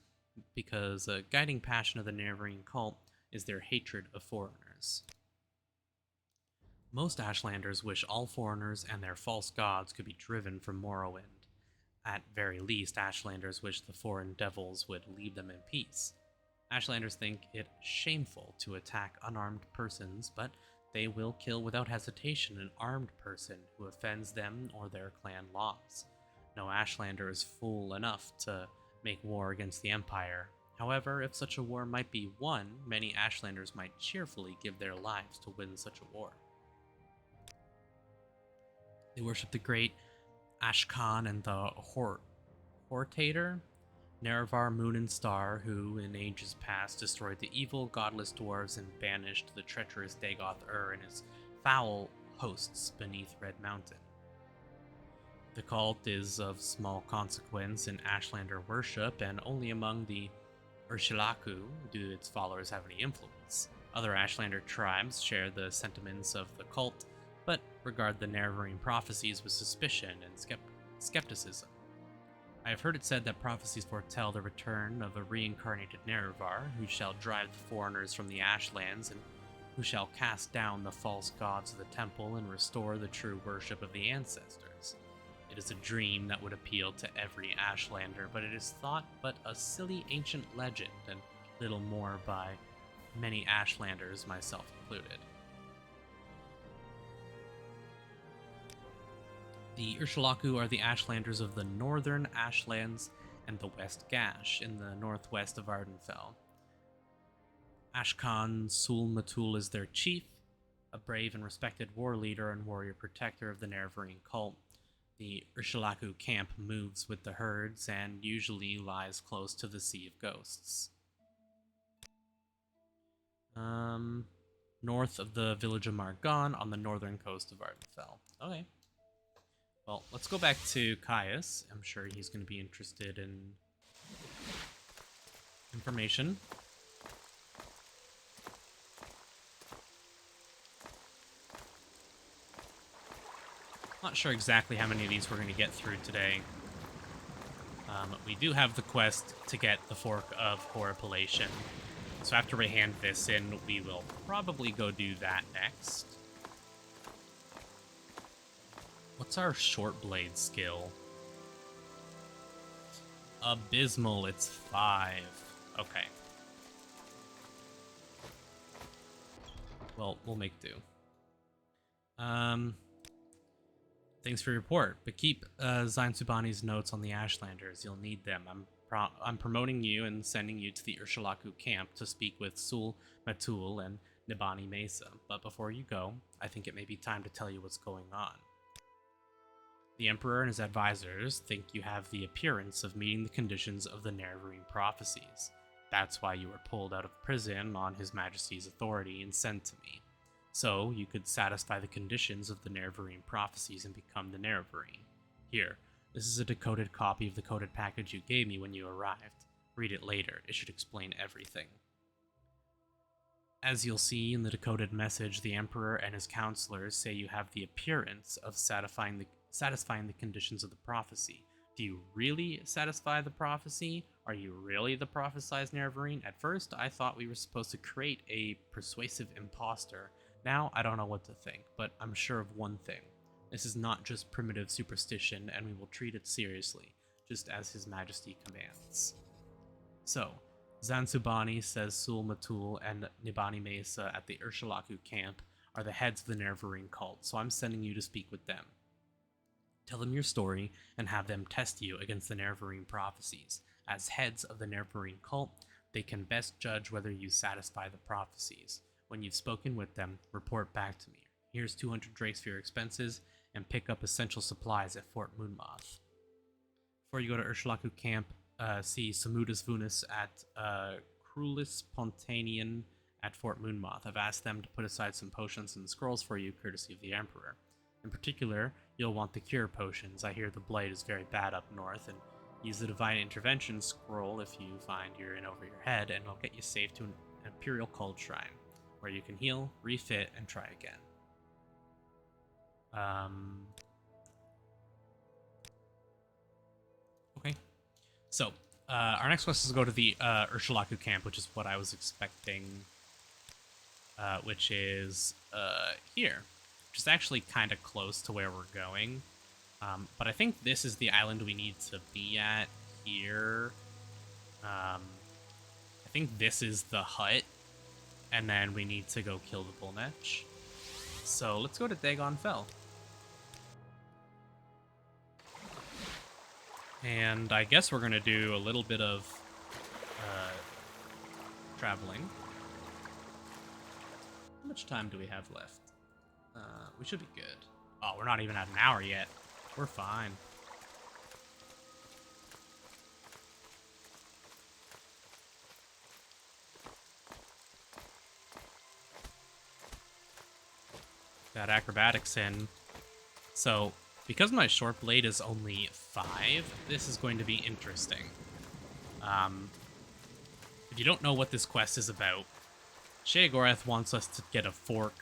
Speaker 1: because a guiding passion of the Nerevarine cult is their hatred of foreigners. Most Ashlanders wish all foreigners and their false gods could be driven from Morrowind. At very least, Ashlanders wish the foreign devils would leave them in peace. Ashlanders think it shameful to attack unarmed persons, but they will kill without hesitation an armed person who offends them or their clan laws. No Ashlander is fool enough to make war against the Empire. However, if such a war might be won, many Ashlanders might cheerfully give their lives to win such a war. They worship the great Ashkan and the Hortator, Nerevar, Moon and Star, who, in ages past, destroyed the evil, godless dwarves and banished the treacherous Dagoth-Ur and his foul hosts beneath Red Mountain. The cult is of small consequence in Ashlander worship, and only among the Urshilaku do its followers have any influence. Other Ashlander tribes share the sentiments of the cult, but regard the Nerevarine prophecies with suspicion and skepticism. I have heard it said that prophecies foretell the return of a reincarnated Nerevar, who shall drive the foreigners from the Ashlands, and who shall cast down the false gods of the temple and restore the true worship of the ancestors. It is a dream that would appeal to every Ashlander, but it is thought but a silly ancient legend, and little more by many Ashlanders, myself included. The Urshalaku are the Ashlanders of the northern Ashlands and the West Gash in the northwest of Ardenfell. Ashkan Sul Matul is their chief, a brave and respected war leader and warrior protector of the Nerevarine cult. The Urshalaku camp moves with the herds and usually lies close to the Sea of Ghosts. North of the village of Margon on the northern coast of Ardenfell. Okay. Well, let's go back to Caius. I'm sure he's going to be interested in information. Not sure exactly how many of these we're going to get through today. We do have the quest to get the Fork of Horripilation. So after we hand this in, we will probably go do that next. What's our short blade skill? Abysmal, it's 5. Okay. Well, we'll make do. Thanks for your report, but keep Zain-Subani's notes on the Ashlanders. You'll need them. I'm promoting you and sending you to the Urshalaku camp to speak with Sul Matul and Nibani Mesa. But before you go, I think it may be time to tell you what's going on. The Emperor and his advisors think you have the appearance of meeting the conditions of the Nerevarine prophecies. That's why you were pulled out of prison on His Majesty's authority and sent to me. So you could satisfy the conditions of the Nerevarine prophecies and become the Nerevarine. Here, this is a decoded copy of the coded package you gave me when you arrived. Read it later, it should explain everything. As you'll see in the decoded message, the Emperor and his counselors say you have the appearance of satisfying the conditions of the prophecy. Do you really satisfy the prophecy? Are you really the prophesized Nerevarine? At first, I thought we were supposed to create a persuasive imposter. Now, I don't know what to think, but I'm sure of one thing. This is not just primitive superstition, and we will treat it seriously, just as His Majesty commands. So, Zain-Subani says Sul Matul and Nibani Mesa at the Urshalaku camp are the heads of the Nerevarine cult, so I'm sending you to speak with them. Tell them your story and have them test you against the Nerevarine prophecies. As heads of the Nerevarine cult, they can best judge whether you satisfy the prophecies. When you've spoken with them, report back to me. Here's 200 drakes for your expenses, and pick up essential supplies at Fort Moonmoth. Before you go to Urshalaku camp, see Samudus Vunas at Crulis Pontanian at Fort Moonmoth. I've asked them to put aside some potions and scrolls for you, courtesy of the Emperor. In particular, you'll want the cure potions. I hear the blight is very bad up north, and use the Divine Intervention scroll if you find you're in over your head, and it'll get you safe to an Imperial Cold Shrine, where you can heal, refit, and try again. Okay. So, our next quest is to go to the Urshalaku camp, which is what I was expecting, which is here. Which is actually kind of close to where we're going. But I think this is the island we need to be at here. I think this is the hut. And then we need to go kill the bull netch. So let's go to Dagon Fell. And I guess we're going to do a little bit of traveling. How much time do we have left? We should be good. Oh, we're not even at an hour yet. We're fine. Got acrobatics in. So, because my short blade is only 5, this is going to be interesting. If you don't know what this quest is about, Sheogorath wants us to get a fork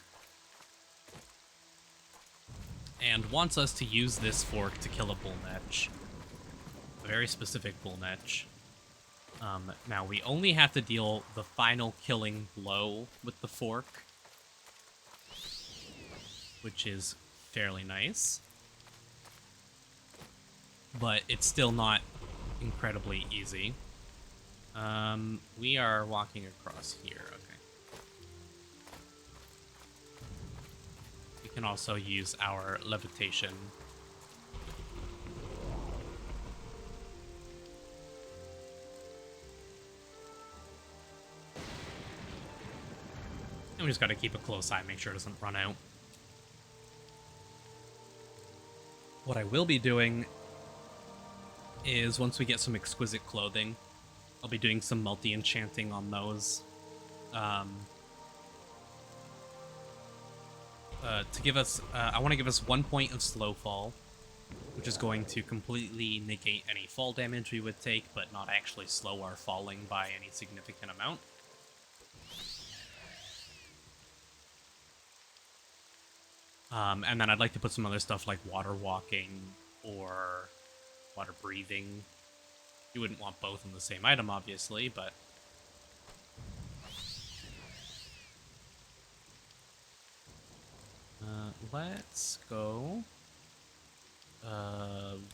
Speaker 1: and wants us to use this fork to kill a bull netch. A very specific bull netch. Now, we only have to deal the final killing blow with the fork, which is fairly nice. But it's still not incredibly easy. We are walking across here, okay. We can also use our levitation. And we just gotta keep a close eye, make sure it doesn't run out. What I will be doing is, once we get some exquisite clothing, I'll be doing some multi-enchanting on those. To give us, I want to give us 1 point of slow fall, which is going to completely negate any fall damage we would take, but not actually slow our falling by any significant amount. And then I'd like to put some other stuff like water walking or water breathing. You wouldn't want both in the same item, obviously, but... let's go...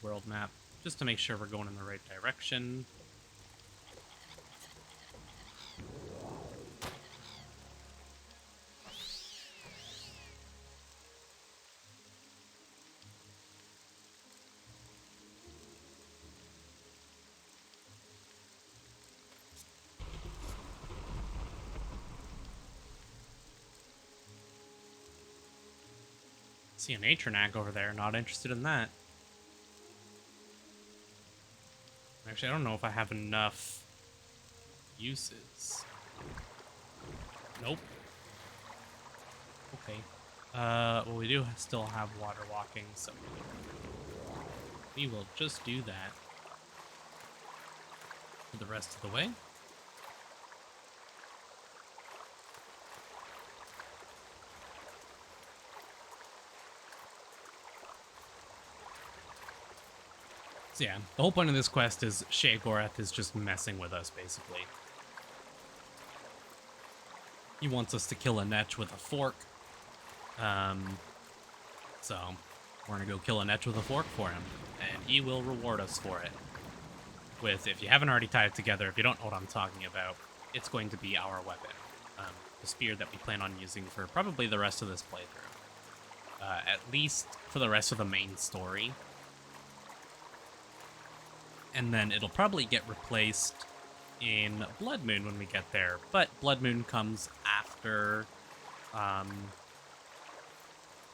Speaker 1: world map, just to make sure we're going in the right direction. See a nature knack over there, not interested in that. Actually, I don't know if I have enough uses. Nope. Okay. Well, we do still have water walking, so we will just do that for the rest of the way. So yeah, the whole point of this quest is Sheogorath is just messing with us, basically. He wants us to kill a netch with a fork. So we're gonna go kill a netch with a fork for him, and he will reward us for it. With, if you haven't already tied it together, if you don't know what I'm talking about, it's going to be our weapon. The spear that we plan on using for probably the rest of this playthrough. At least for the rest of the main story. And then it'll probably get replaced in Blood Moon when we get there. But Blood Moon comes after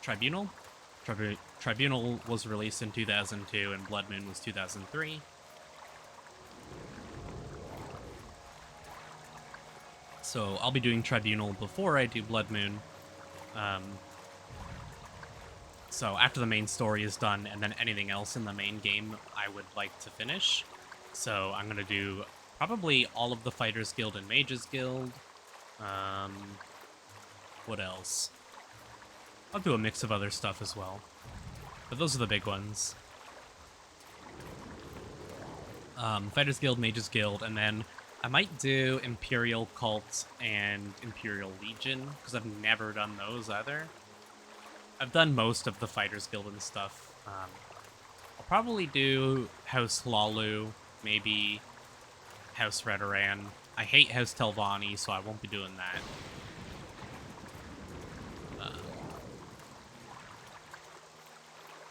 Speaker 1: Tribunal. Tribunal was released in 2002 and Blood Moon was 2003. So I'll be doing Tribunal before I do Blood Moon. So after the main story is done, and then anything else in the main game I would like to finish. So I'm going to do probably all of the Fighters Guild and Mages Guild. What else? I'll do a mix of other stuff as well. But those are the big ones. Fighters Guild, Mages Guild, and then I might do Imperial Cult and Imperial Legion, because I've never done those either. I've done most of the Fighters Guild and stuff. I'll probably do House Hlalu, maybe House Redoran. I hate House Telvanni, so I won't be doing that.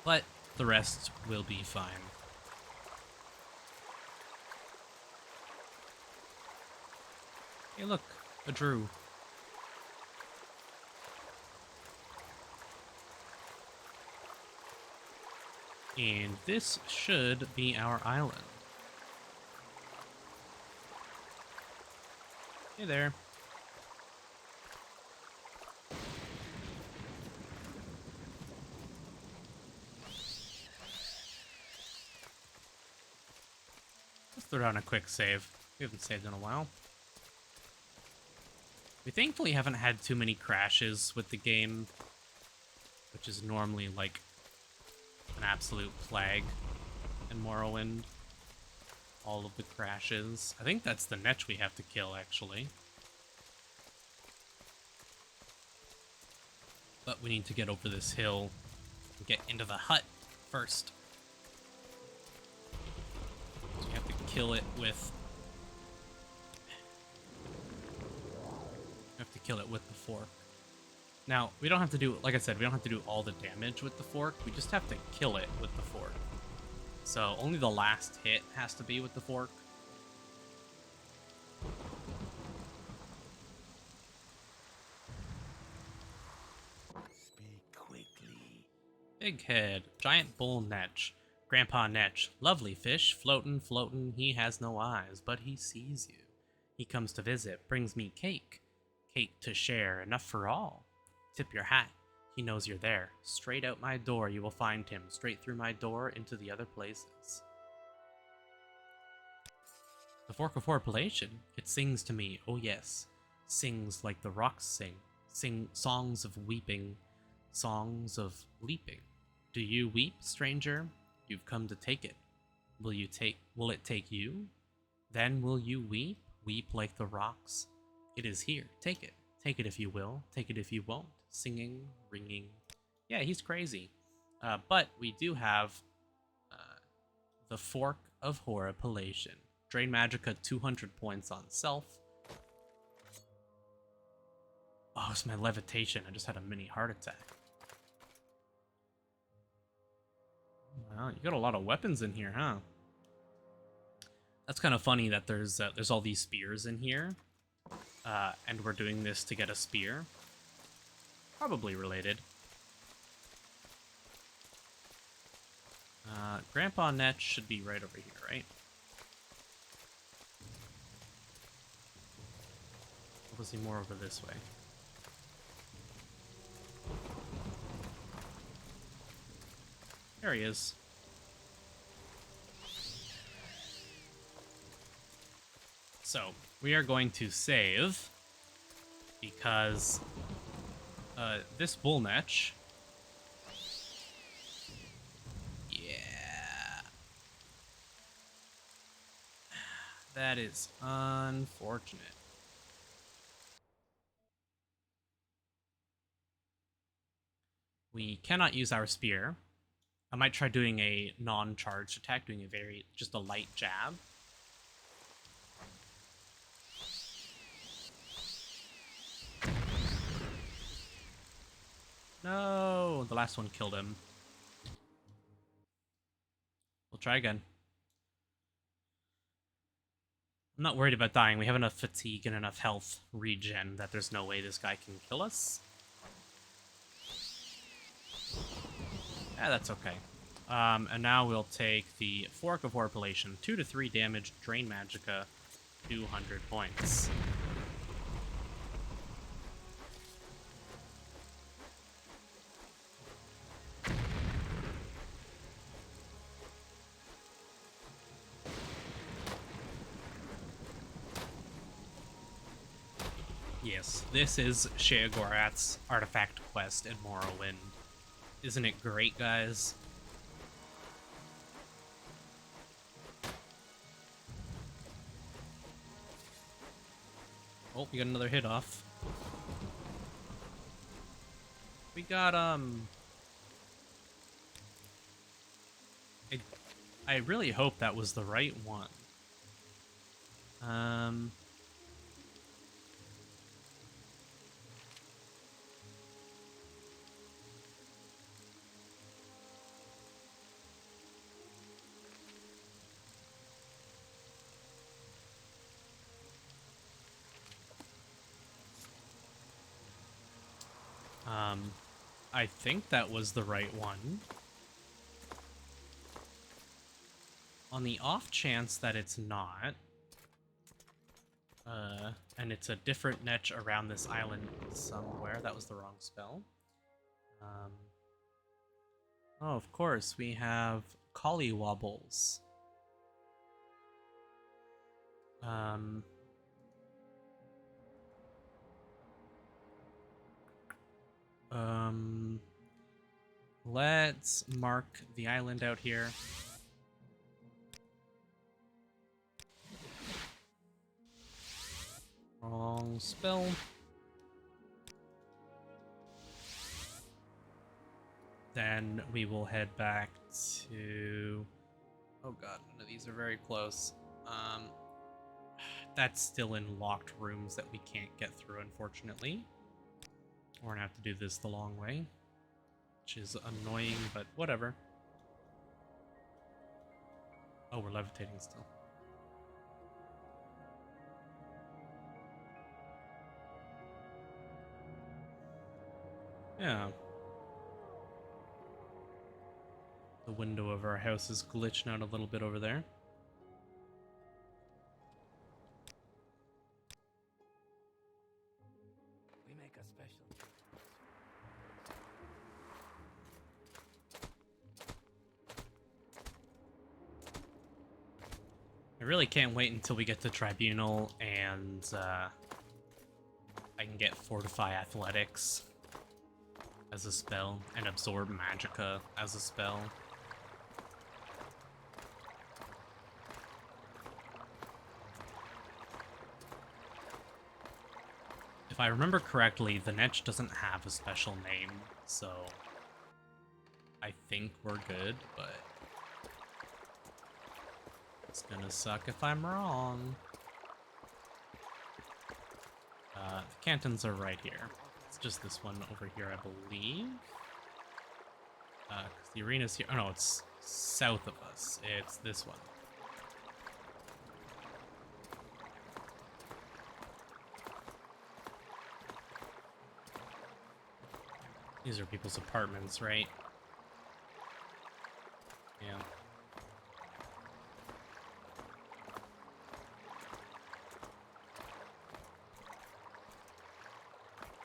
Speaker 1: But the rest will be fine. Hey, look, a Drew. And this should be our island. Hey there. Let's throw down a quick save. We haven't saved in a while. We thankfully haven't had too many crashes with the game, which is normally like an absolute plague in Morrowind. all of the crashes. I think that's the netch we have to kill, actually. But we need to get over this hill and get into the hut first. So we have to kill it with... We have to kill it with the fork. Now, we don't have to do, like I said, we don't have to do all the damage with the fork. We just have to kill it with the fork. So only the last hit has to be with the fork.
Speaker 3: Speak quickly.
Speaker 1: Big head, giant bull netch, Grandpa Netch, lovely fish, floatin', floatin', he has no eyes, but he sees you. He comes to visit, brings me cake. Cake to share, enough for all. Tip your hat, he knows you're there. Straight out my door you will find him, straight through my door into the other places. The Fork of Horripilation, it sings to me, oh yes. Sings like the rocks sing. Sing songs of weeping, songs of leaping. Do you weep, stranger? You've come to take it. Will it take you? Then will you weep? Weep like the rocks? It is here. Take it. Take it if you will. Take it if you won't. Singing, ringing. Yeah, he's crazy. But we do have the Fork of Horripilation. Drain Magicka 200 points on self. Oh, it's my levitation. I just had a mini heart attack. Wow, you got a lot of weapons in here, huh? That's kind of funny that there's all these spears in here. And we're doing this to get a spear. Probably related. Grandpa Netch should be right over here, right? Or was he more over this way? There he is. So, we are going to save because this bull netch. Yeah. That is unfortunate. We cannot use our spear. I might try doing a non-charged attack, doing just a light jab. No, the last one killed him. We'll try again. I'm not worried about dying. We have enough fatigue and enough health regen that there's no way this guy can kill us. Yeah, that's okay. And now we'll take the Fork of Horripilation. 2 to 3 damage, Drain Magicka, 200 points. Yes, this is Sheogorath's artifact quest in Morrowind. Isn't it great, guys? Oh, we got another hit off. We got, I really hope that was the right one. I think that was the right one. On the off chance that it's not, and it's a different netch around this island somewhere. That was the wrong spell. Oh, of course, we have Collywobbles. Let's mark the island out here. Wrong spell. Then we will head back to... Oh god, none of these are very close. That's still in locked rooms that we can't get through, unfortunately. We're gonna have to do this the long way, which is annoying, but whatever. Oh, we're levitating still. Yeah. The window of our house is glitching out a little bit over there.
Speaker 3: We make a special.
Speaker 1: I really can't wait until we get to Tribunal and I can get Fortify Athletics as a spell and Absorb Magicka as a spell. If I remember correctly, the netch doesn't have a special name, so I think we're good, but it's gonna suck if I'm wrong. The cantons are right here. It's just this one over here, I believe. Because the arena's here. Oh no, it's south of us. It's this one. These are people's apartments, right? Yeah.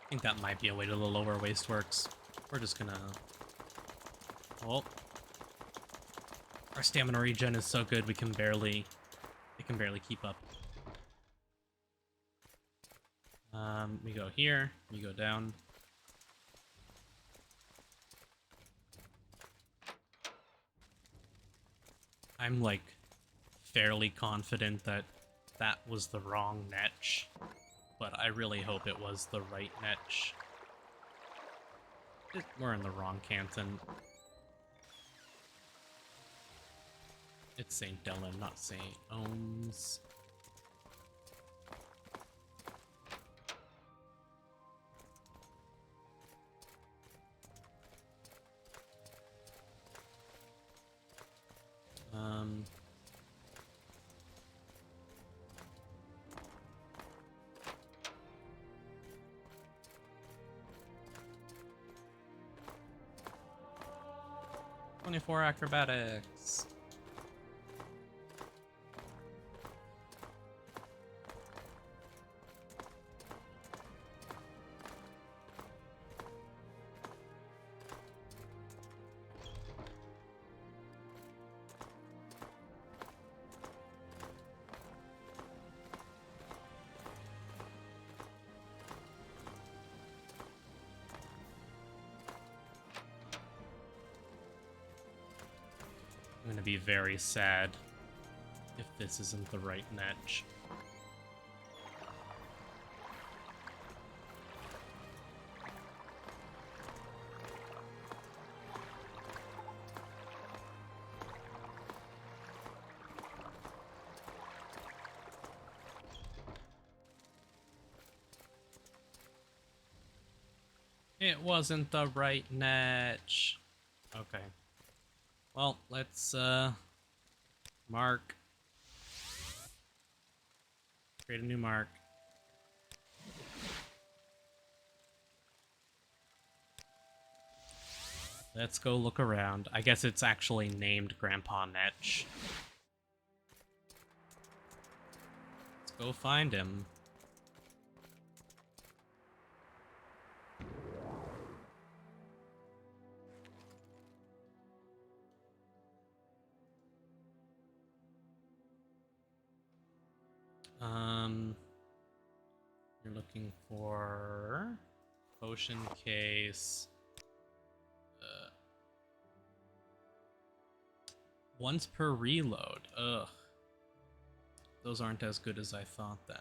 Speaker 1: I think that might be a way to the lower wasteworks. We're just gonna... Oh. Our stamina regen is so good we can barely... It can barely keep up. We go here, we go down. I'm like fairly confident that that was the wrong netch, but I really hope it was the right netch. We're in the wrong canton. It's St. Dylan, not St. Ohms. .24 acrobatics. I'm gonna be very sad if this isn't the right netch. It wasn't the right netch. Okay. Well, let's, mark. Create a new mark. Let's go look around. I guess it's actually named Grandpa Netch. Let's go find him. You're looking for potion case. Once per reload. Ugh. Those aren't as good as I thought then.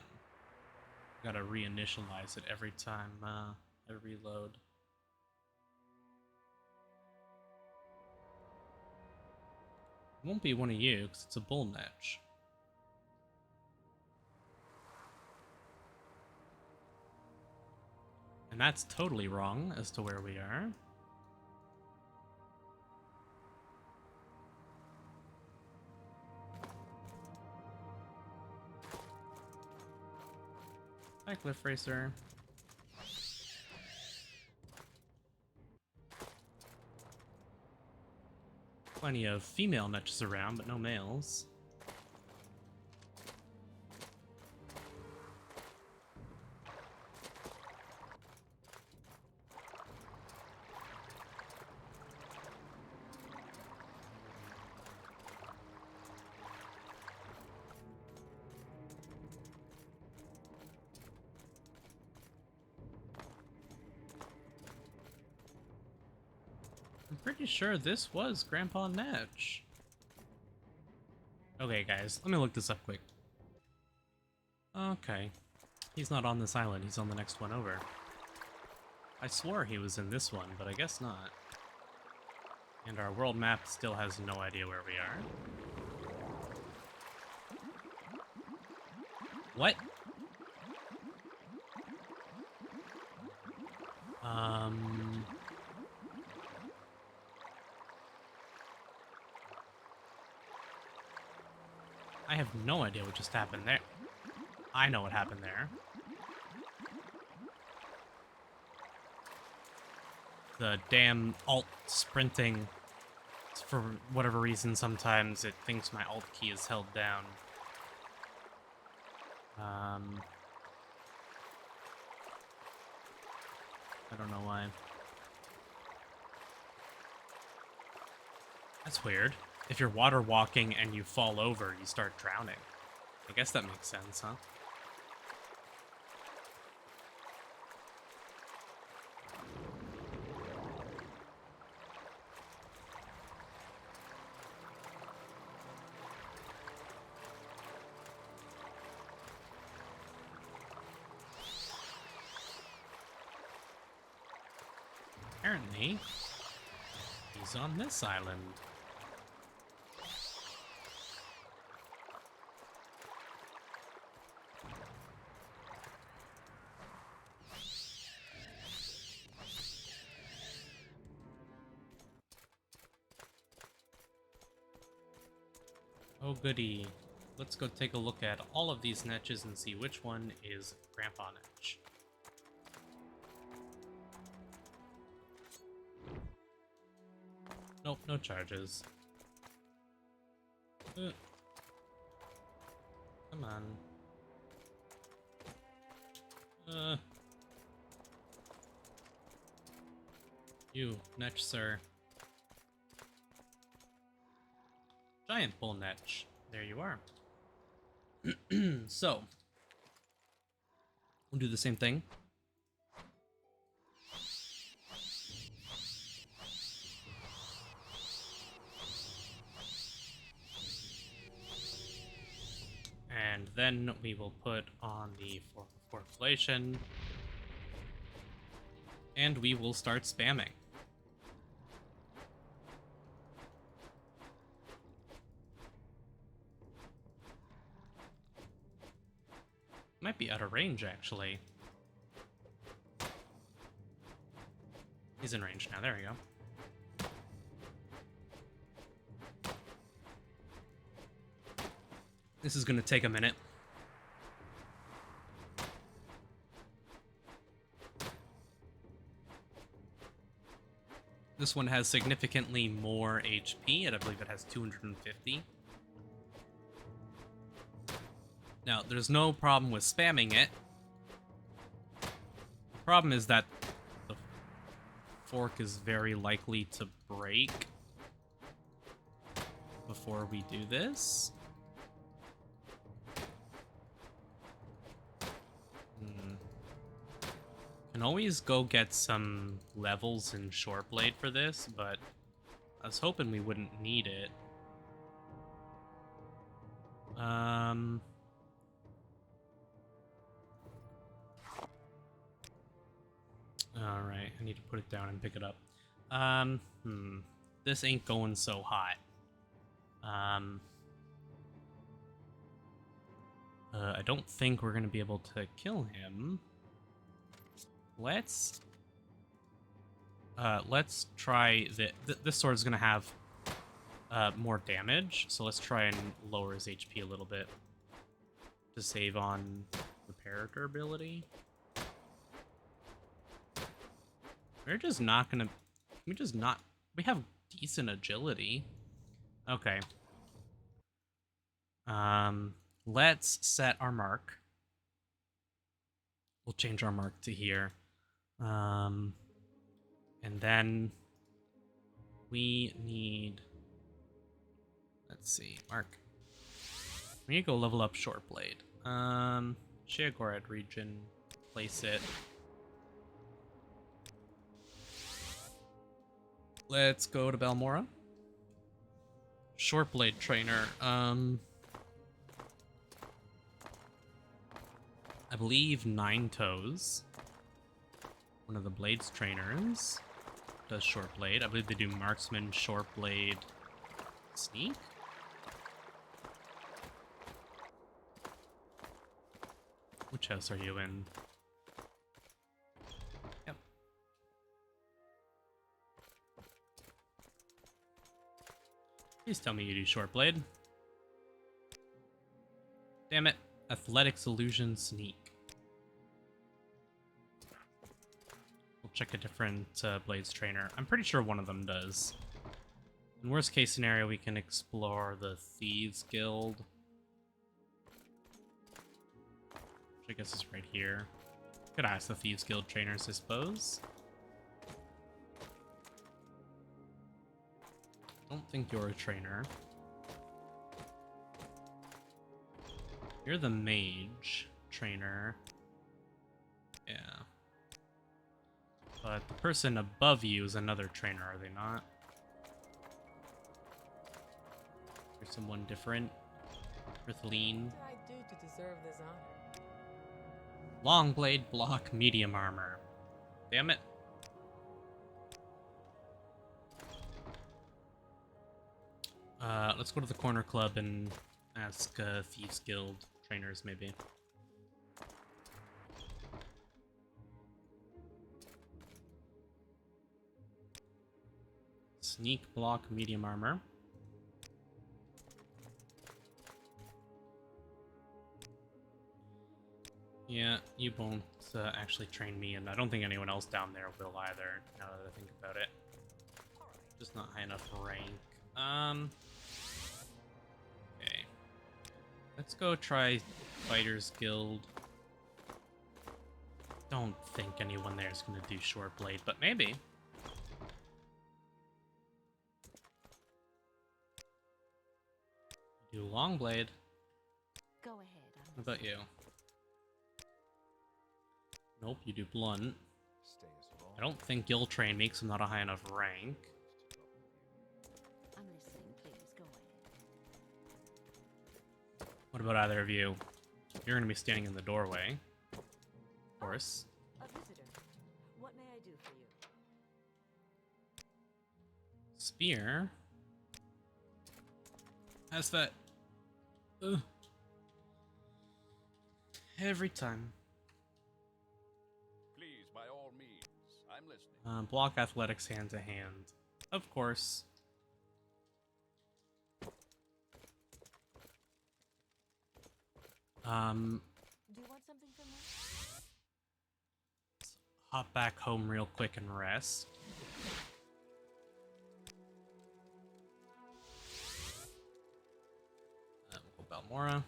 Speaker 1: Gotta reinitialize it every time I reload. It won't be one of you, because it's a bull netch. And that's totally wrong as to where we are. Hi, Cliff Racer. Plenty of female netches around, but no males. I'm pretty sure this was Grandpa Netch. Okay, guys, let me look this up quick. Okay. He's not on this island, he's on the next one over. I swore he was in this one, but I guess not. And our world map still has no idea where we are. What? I have no idea what just happened there. I know what happened there. The damn alt sprinting, for whatever reason, sometimes it thinks my alt key is held down. I don't know why. That's weird. If you're water walking and you fall over, you start drowning. I guess that makes sense, huh? Apparently, he's on this island. Oh goody. Let's go take a look at all of these netches and see which one is Grandpa Netch. Nope, no charges. Come on. You, Netch, sir. Giant bull netch. There you are. So, we'll do the same thing. And then we will put on the fork of corpulation. And we will start spamming. Might be out of range, actually. He's in range now. There we go. This is going to take a minute. This one has significantly more HP, and I believe it has 250. Now, there's no problem with spamming it. The problem is that the fork is very likely to break before we do this. Can always go get some levels in Shoreblade for this, but I was hoping we wouldn't need it. Alright, I need to put it down and pick it up. This ain't going so hot. I don't think we're gonna be able to kill him. Let's try this sword is gonna have more damage, so let's try and lower his HP a little bit to save on repair durability. We're just not gonna. We have decent agility. Okay. Let's set our mark. We'll change our mark to here. And then we need. Let's see, mark. We need to go level up Shortblade. Sheogored region. Place it. Let's go to Balmora. Shortblade trainer. I believe Nine Toes, one of the Blades trainers, does Shortblade. I believe they do Marksman, Shortblade, Sneak. Which house are you in? Yep. Please tell me you do Shortblade. Damn it. Athletics, Illusion, Sneak. We'll check a different Blades trainer. I'm pretty sure one of them does. In worst case scenario, we can explore the Thieves Guild. Which I guess is right here. Could ask the Thieves Guild trainers, I suppose. Don't think you're a trainer. You're the mage trainer. Yeah. But the person above you is another trainer, are they not? There's someone different. Earthleen.
Speaker 4: What did I do to deserve this honor?
Speaker 1: Long blade, block, medium armor. Damn it. Let's go to the corner club and ask Thieves Guild trainers, maybe. Sneak, block, medium armor. Yeah, you won't actually train me, and I don't think anyone else down there will either, now that I think about it. Just not high enough rank. Okay. Let's go try Fighters Guild. Don't think anyone there is going to do Shortblade, but maybe. Do Longblade.
Speaker 5: Go ahead.
Speaker 1: What about you? Nope, you do Blunt. I don't think you'll train me because I'm not a high enough rank.
Speaker 5: I'm listening, please. Go ahead.
Speaker 1: What about either of you? You're going to be standing in the doorway. Of course.
Speaker 5: A visitor. What may I do for you?
Speaker 1: Spear. Has that. Ugh. Every time.
Speaker 3: Please, by all means, I'm listening.
Speaker 1: Block athletics hand to hand. Of course.
Speaker 5: Do you want something from me?
Speaker 1: Hop back home real quick and rest. We'll go Balmora.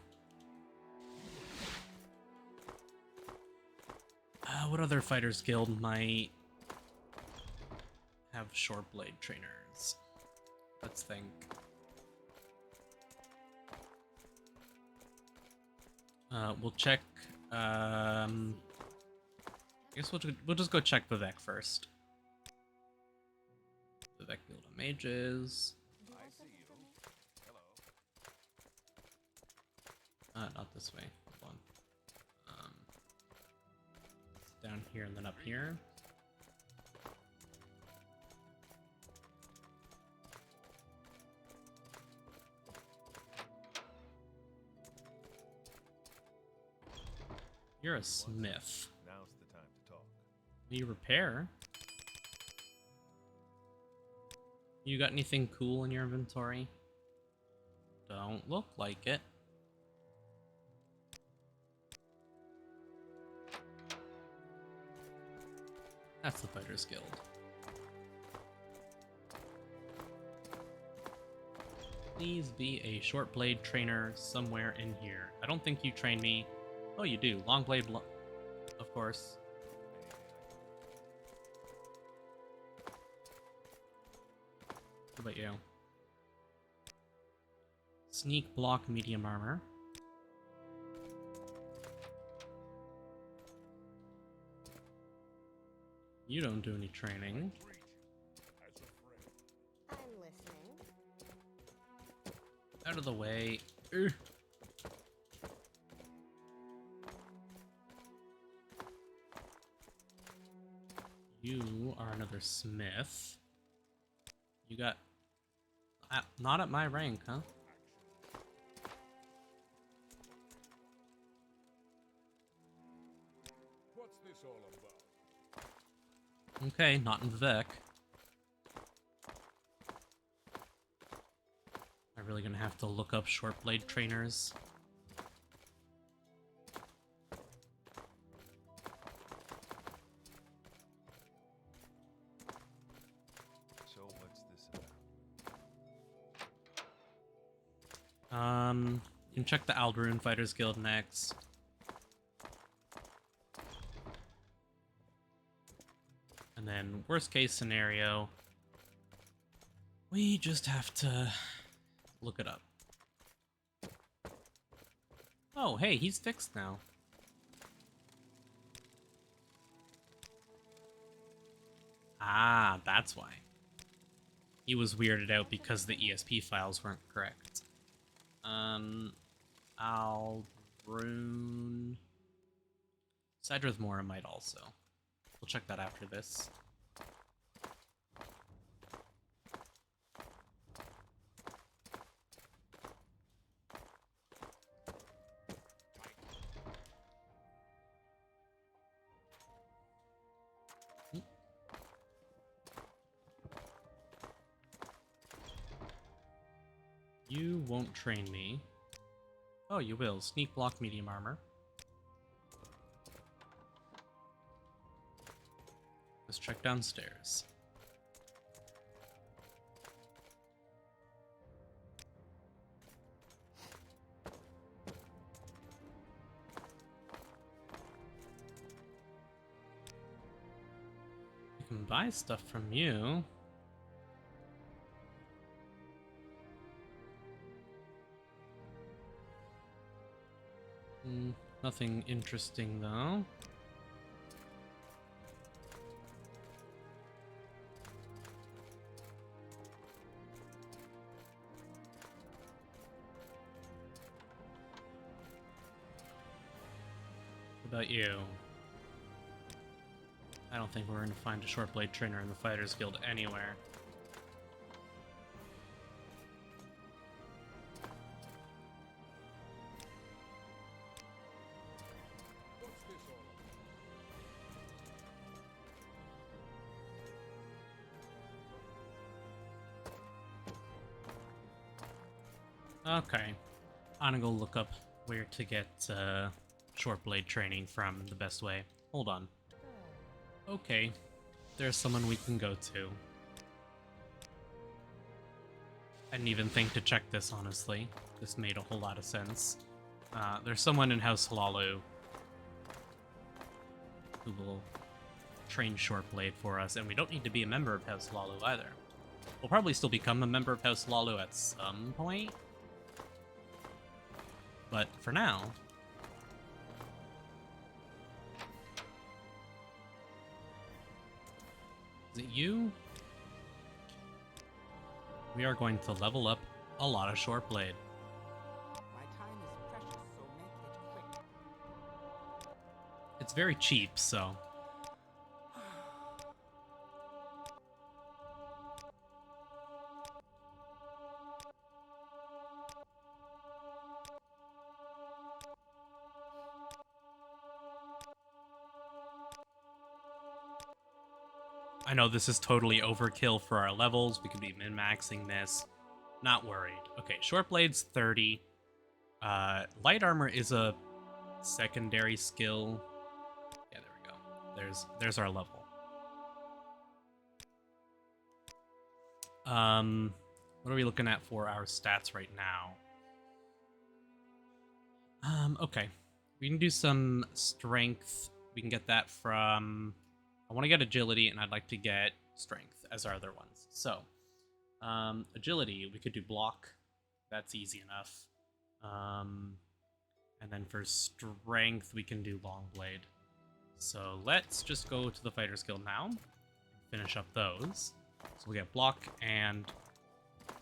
Speaker 1: What other Fighters Guild might have Shortblade trainers? Let's think. We'll check. I guess we'll just go check Vivek first. Vivek Guild of Mages.
Speaker 5: Do you want something from me?
Speaker 3: Hello.
Speaker 1: Not this way. Hold on. It's down here and then up here. You're a smith.
Speaker 3: Now's the time to talk.
Speaker 1: You repair. You got anything cool in your inventory? Don't look like it. That's the Fighter's Guild. Please be a short blade trainer somewhere in here. I don't think you train me. Oh, you do. Long blade, of course. What about you? Sneak, block, medium armor. You don't do any training.
Speaker 5: I'm listening.
Speaker 1: Out of the way. Ugh. You are another smith. You got... not at my rank, huh?
Speaker 3: What's this all about?
Speaker 1: Okay, not in Vivek. I'm really gonna have to look up short blade trainers.
Speaker 3: So what's this about?
Speaker 1: You can check the Aldaroon Fighters Guild next. And then, worst case scenario, we just have to look it up. Oh, hey, he's fixed now. Ah, that's why. He was weirded out because the ESP files weren't correct. Aldaroon... Sidrithmora might also. We'll check that after this. You won't train me. Oh, you will. Sneak, block, medium armor. Let's check downstairs. I can buy stuff from you. Nothing interesting, though. What about you? I don't think we're going to find a short blade trainer in the Fighters Guild anywhere.
Speaker 3: What's this all about?
Speaker 1: Okay. I'm gonna go look up where to get short blade training from the best way. Hold on. Okay. There's someone we can go to. I didn't even think to check this, honestly. This made a whole lot of sense. There's someone in House Halalu who will train short blade for us, and we don't need to be a member of House Halalu either. We'll probably still become a member of House Halalu at some point. But for now... Is it you? We are going to level up a lot of short blade.
Speaker 6: My time is precious, so make it quick.
Speaker 1: It's very cheap, so... I know this is totally overkill for our levels. We could be min-maxing this. Not worried. Okay, short blade's 30. Light armor is a secondary skill. Yeah, there we go. There's our level. What are we looking at for our stats right now? Okay. We can do some strength. We can get that from... I want to get agility, and I'd like to get strength as our other ones. So, agility, we could do block. That's easy enough. And then for strength, we can do long blade. So let's just go to the fighter's guild now. Finish up those. So we get block, and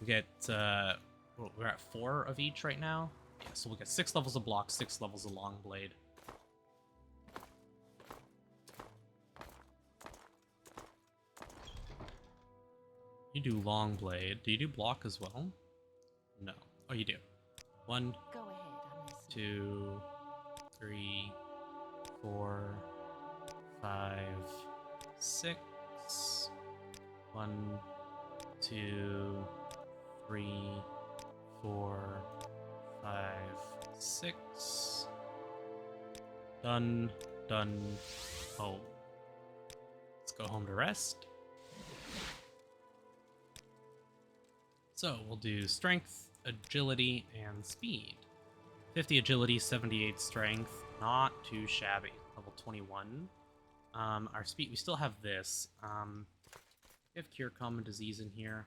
Speaker 1: we get... we're at 4 of each right now. Yeah, so we'll get 6 levels of block, 6 levels of long blade. You do long blade. Do you do block as well? No. Oh, you do. 1,
Speaker 5: Go ahead, I'm listening.
Speaker 1: 2, 3, 4, 5, 6. 1, 2, 3, 4, 5, 6. Done. Done. Home. Let's go home to rest. So we'll do strength, agility, and speed. 50 agility, 78 strength. Not too shabby. Level 21. Our speed, we still have this. We have cure common disease in here.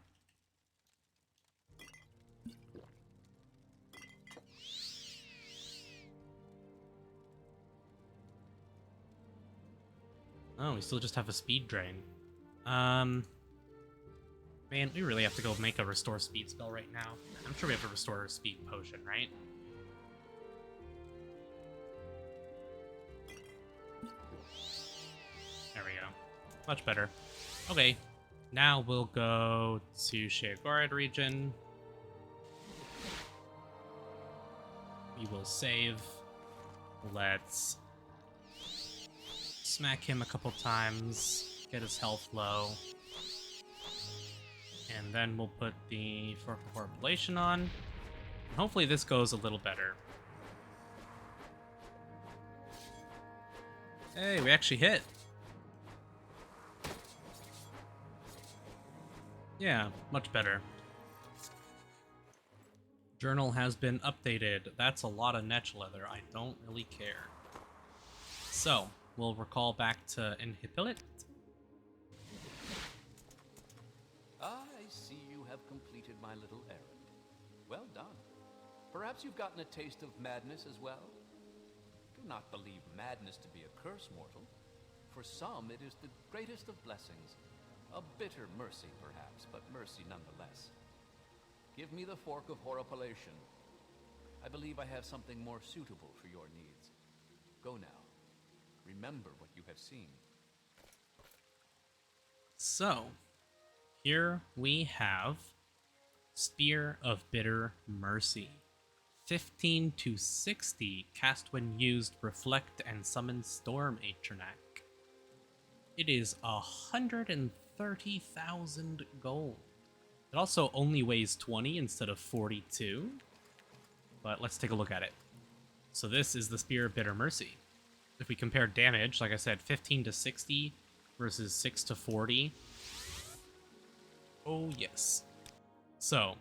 Speaker 1: Oh, we still just have a speed drain. Man, we really have to go make a restore speed spell right now. I'm sure we have a restore speed potion, right? There we go. Much better. Okay, now we'll go to Sheogorid region. We will save. Let's smack him a couple times, get his health low. And then we'll put the Fork of Horripilation on. And hopefully this goes a little better. Hey, we actually hit. Yeah, much better. Journal has been updated. That's a lot of netch leather. I don't really care. So, we'll recall back to Inhibilit.
Speaker 2: I see you have completed my little errand. Well done. Perhaps you've gotten a taste of madness as well? Do not believe madness to be a curse, mortal. For some, it is the greatest of blessings. A bitter mercy, perhaps, but mercy nonetheless. Give me the Fork of Horripilation. I believe I have something more suitable for your needs. Go now. Remember what you have seen.
Speaker 1: So, here we have Spear of Bitter Mercy. 15 to 60, cast when used, reflect, and summon Storm Atronak. It is 130,000 gold. It also only weighs 20 instead of 42. But let's take a look at it. So this is the Spear of Bitter Mercy. If we compare damage, like I said, 15 to 60 versus 6 to 40. Oh, yes. So,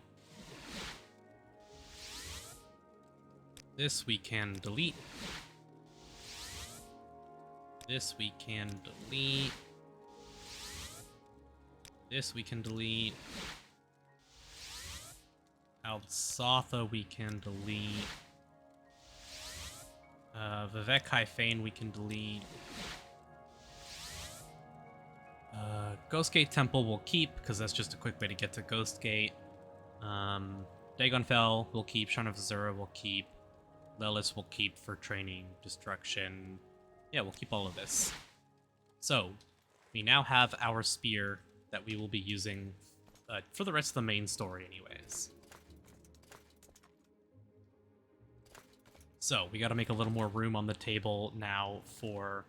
Speaker 1: this we can delete. This we can delete. This we can delete. Altsatha we can delete. Vivek Hyphane we can delete. Ghostgate Temple we'll keep, because that's just a quick way to get to Ghostgate. Dagonfell we'll keep. Shrine of Azura we'll keep. Lelis we'll keep for training. Destruction. Yeah, we'll keep all of this. So, we now have our spear that we will be using for the rest of the main story anyways. So, we gotta make a little more room on the table now for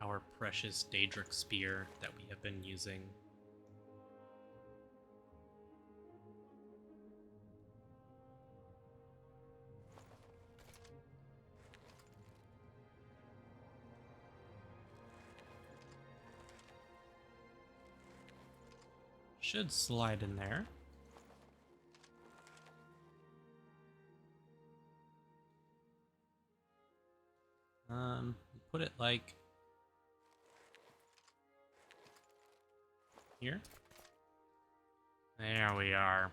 Speaker 1: our precious Daedric Spear that we have been using. Should slide in there. Put it like here. There we are.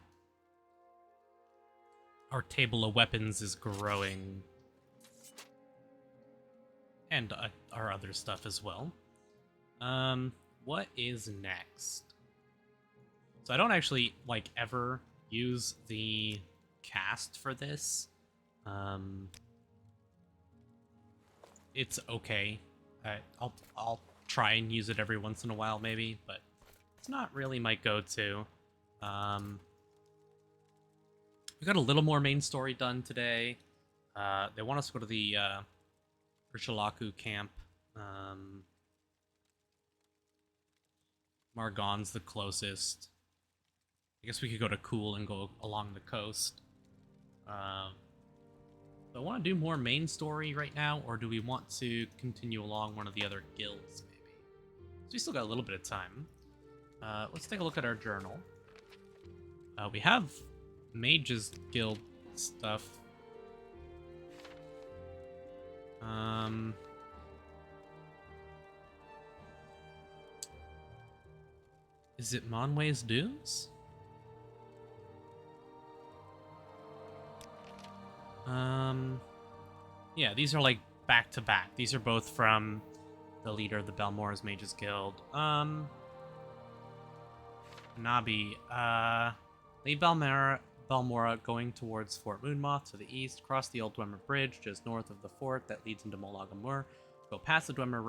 Speaker 1: Our table of weapons is growing. And our other stuff as well. What is next? So I don't actually, like, ever use the cast for this. It's okay. I'll try and use it every once in a while, maybe, but it's not really my go-to. We got a little more main story done today. They want us to go to the Urshalaku camp. Margon's the closest. I guess we could go to Cool and go along the coast. Do I want to do more main story right now, or do we want to continue along one of the other guilds, maybe? So we still got a little bit of time. Let's take a look at our journal. We have Mage's Guild stuff. Is it Monway's Dunes? Yeah, these are like back to back. These are both from the leader of the Balmora's Mages Guild. Nabi, leave Balmora going towards Fort Moonmoth to the east, cross the Old Dwemer Bridge just north of the fort that leads into Molagamur, go past the Dwemer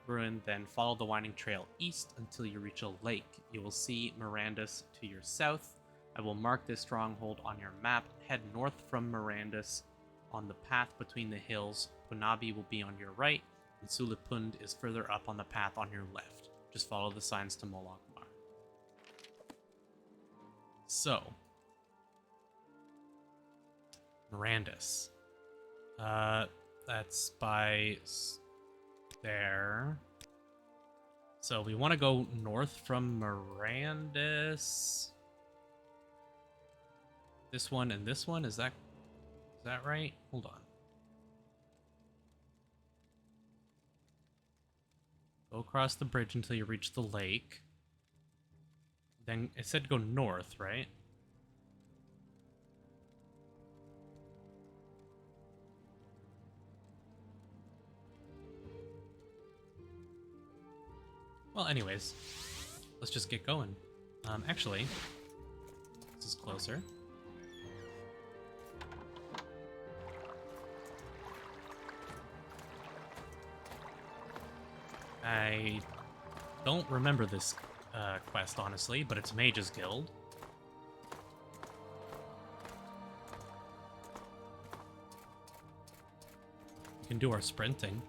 Speaker 1: ruin, then follow the winding trail east until you reach a lake. You will see Mirandus to your south. I will mark this stronghold on your map. Head north from Mirandus on the path between the hills. Punabi will be on your right, and Sulipund is further up on the path on your left. Just follow the signs to Molagmar. So, Mirandus. That's by there. So we want to go north from Mirandus. This one and this one, is that right? Hold on. Go across the bridge until you reach the lake. Then it said go north, right? Well, anyways, let's just get going. Actually, this is closer. I don't remember this quest, honestly, but it's Mage's Guild. We can do our sprinting.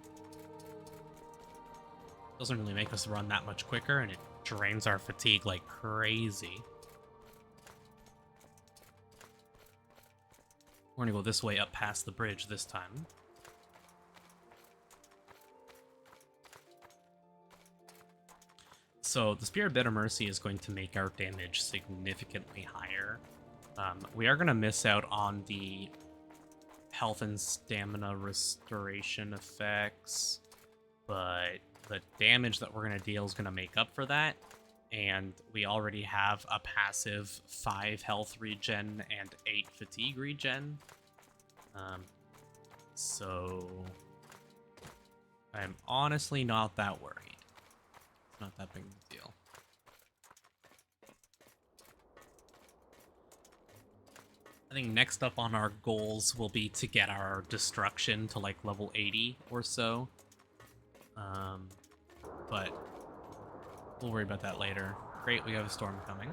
Speaker 1: Doesn't really make us run that much quicker, and it drains our fatigue like crazy. We're gonna go this way up past the bridge this time. So the Spear of Bitter Mercy is going to make our damage significantly higher. We are going to miss out on the health and stamina restoration effects, but the damage that we're going to deal is going to make up for that. And we already have a passive 5 health regen and 8 fatigue regen. So I'm honestly not that worried. Not that big of a deal. I think next up on our goals will be to get our destruction to like level 80 or so. But we'll worry about that later. Great, we have a storm coming.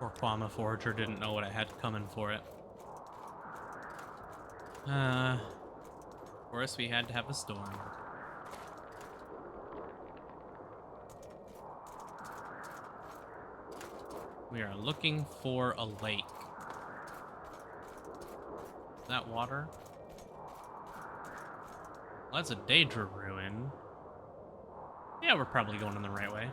Speaker 1: Poor Kwama Forager didn't know what I had coming for it. Of course, we had to have a storm. We are looking for a lake. Is that water? Well, that's a Daedra ruin. Yeah, we're probably going in the right way.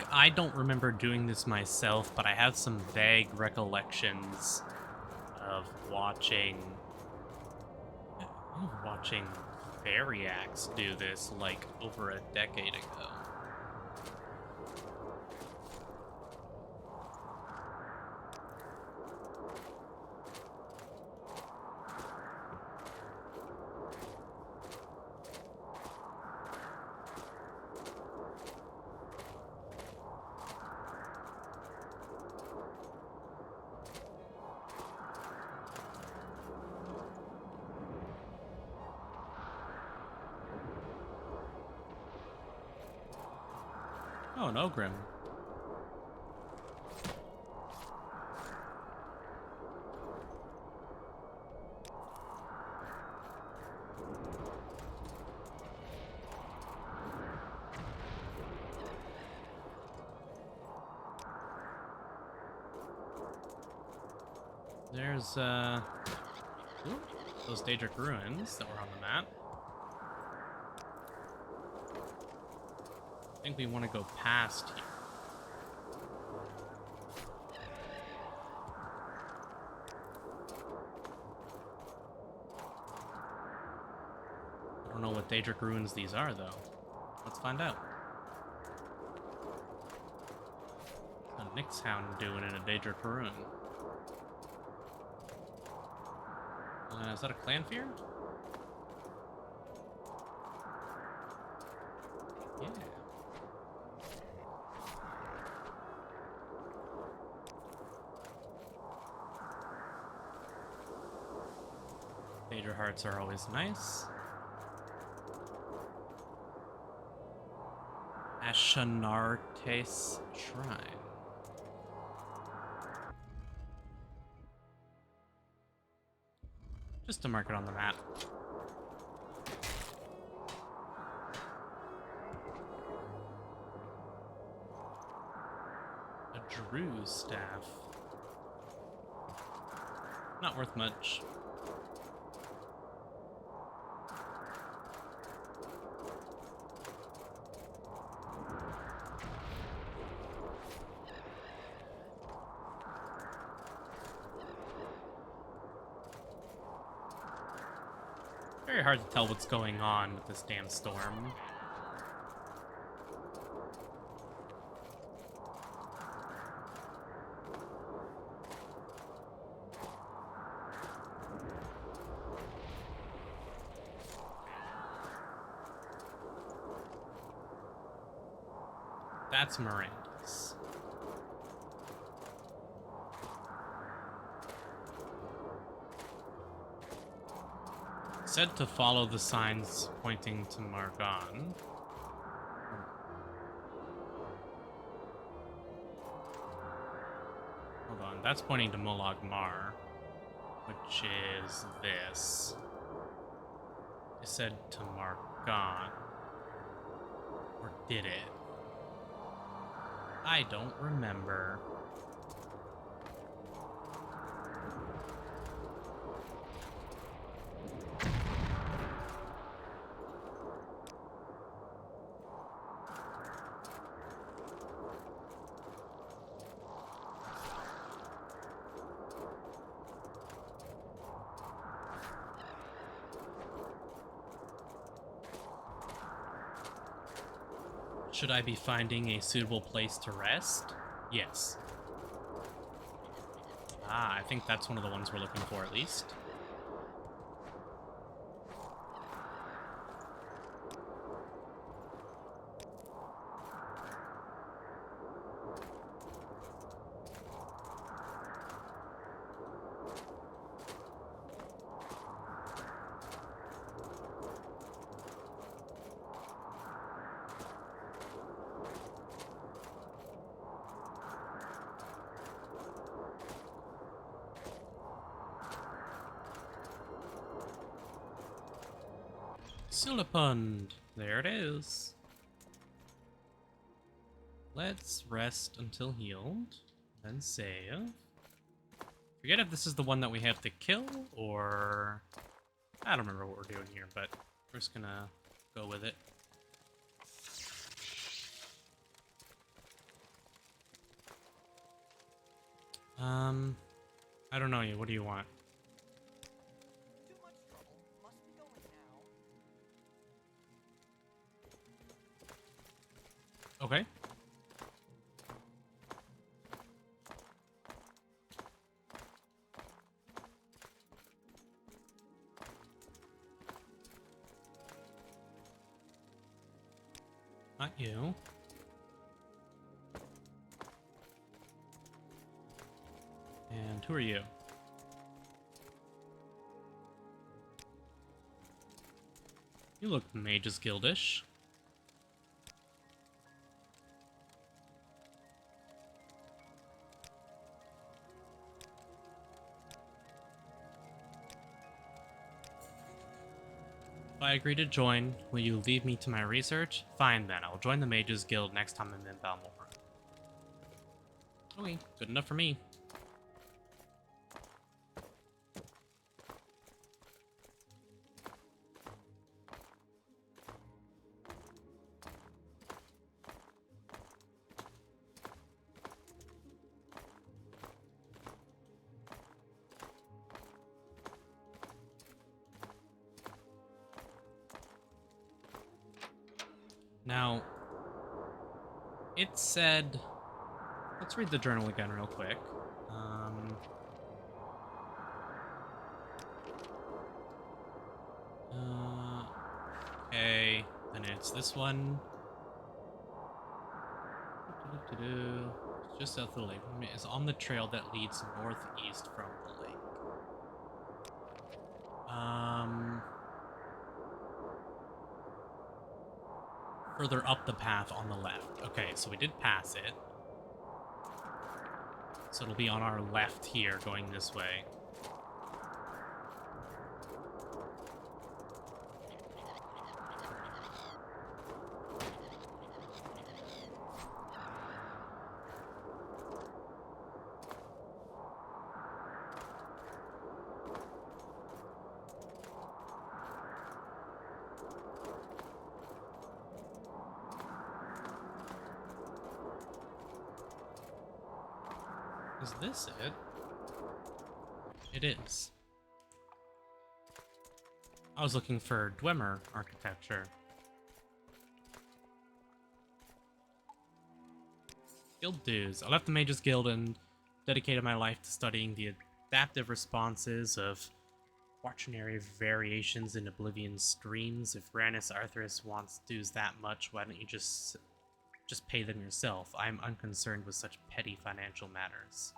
Speaker 1: I don't remember doing this myself, but I have some vague recollections of watching Variax do this like over a decade ago. Oh, no, Grim. There's, ooh, those Daedric ruins that were on the map. I think we want to go past here. I don't know what Daedric ruins these are, though. Let's find out. What's a Nyx Hound doing in a Daedric ruin? Is that a clan fear? Yeah. Daedra hearts are always nice. Ashanartes Shrine. Just to mark it on the map. A Drew's staff. Not worth much. Very hard to tell what's going on with this damn storm. That's Miranda's. Said to follow the signs pointing to Margon. Hold on, that's pointing to Molag Mar, which is this. It said to Margon. Or did it? I don't remember. Should I be finding a suitable place to rest? Yes. Ah, I think that's one of the ones we're looking for, at least. Silipund. There it is. Let's rest until healed, then save. Forget if this is the one that we have to kill, or... I don't remember what we're doing here, but we're just gonna go with it. I don't know you. What do you want?
Speaker 6: Too much trouble. Must be going now.
Speaker 1: Okay. Not you. And who are you? You look Mage's Guildish. If I agree to join, will you leave me to my research? Fine then, I will join the Mages Guild next time I'm in Balmora. Okay, good enough for me. Now, it said, let's read the journal again real quick. Okay, then it's this one. It's just south of the lake. It's on the trail that leads northeast from the lake. Further up the path on the left. Okay, so we did pass it. So it'll be on our left here, going this way. Is this it? It is. I was looking for Dwemer architecture. Guild dues. I left the Mages Guild and dedicated my life to studying the adaptive responses of quaternary variations in Oblivion streams. If Ranus Arthurus wants dues that much, why don't you just pay them yourself? I'm unconcerned with such petty financial matters.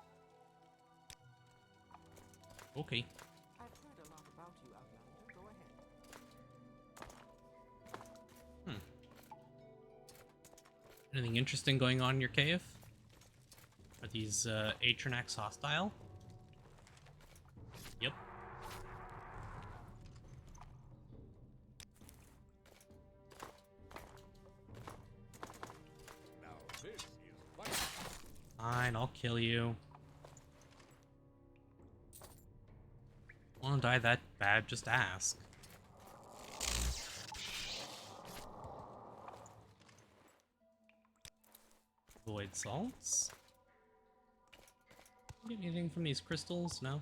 Speaker 1: Okay.
Speaker 6: I've heard a lot about you, Outlander. Go ahead.
Speaker 1: Anything interesting going on in your cave? Are these Atronax hostile? Yep.
Speaker 3: Now this is fun.
Speaker 1: Fine, I'll kill you. Wanna die that bad? Just ask. Void salts. Get anything from these crystals? No.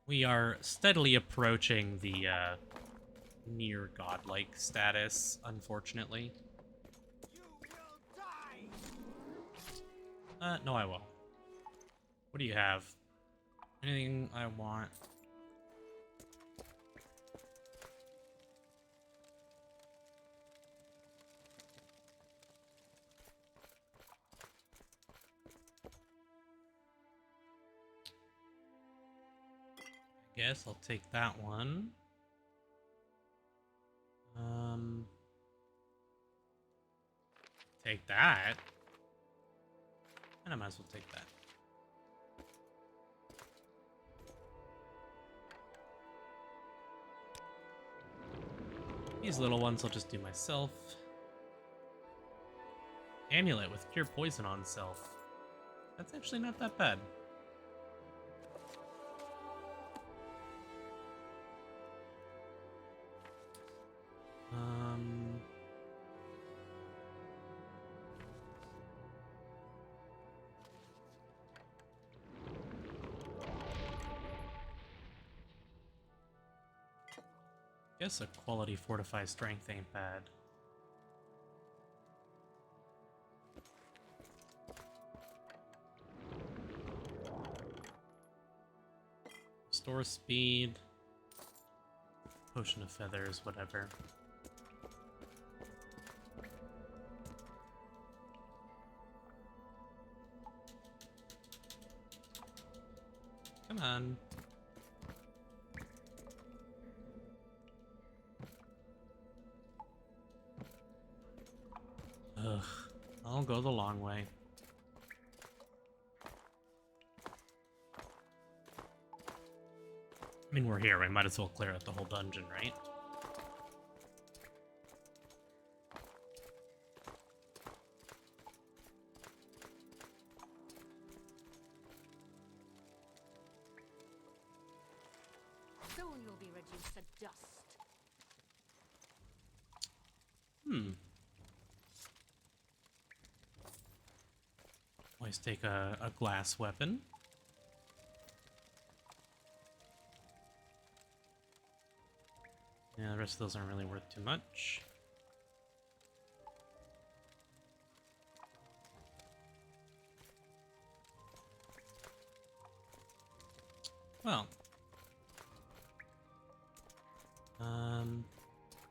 Speaker 1: We are steadily approaching the near godlike status, unfortunately.
Speaker 6: You will die!
Speaker 1: No, I won't. What do you have? Anything I want? I guess I'll take that one. Take that. And I might as well take that. These little ones I'll just do myself. Amulet with cure poison on self. That's actually not that bad. Guess a quality fortified strength ain't bad. Restore speed. Potion of feathers, whatever. Come on. Ugh, I'll go the long way. I mean, we're here, we might as well clear out the whole dungeon, right?
Speaker 5: Soon you'll be reduced to dust. Always take a glass weapon. Yeah, the rest of those aren't really worth too much. Well.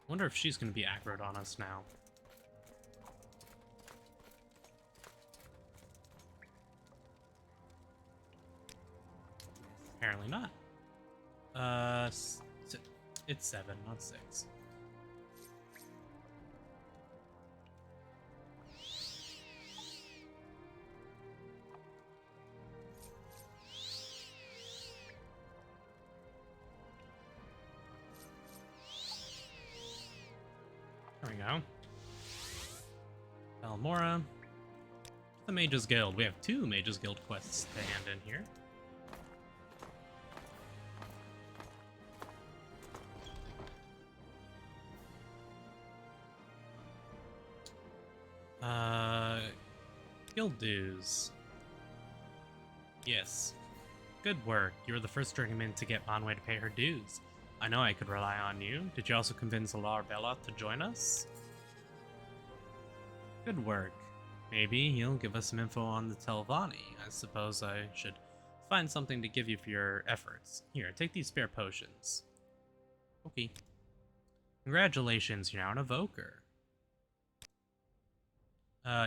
Speaker 5: Wonder if she's gonna be aggroed on us now. Apparently not. It's 7, not 6. There we go. Valmora. The Mages Guild. We have 2 Mages Guild quests to hand in here. Guild dues. Yes. Good work. You were the first journeyman to get Manwë to pay her dues. I know I could rely on you. Did you also convince Rebuilt to join us? Good work. Maybe he'll give us some info on the Telvanni. I suppose I should find something to give you for your efforts. Here, take these spare potions. Okay. Congratulations, you're now an evoker.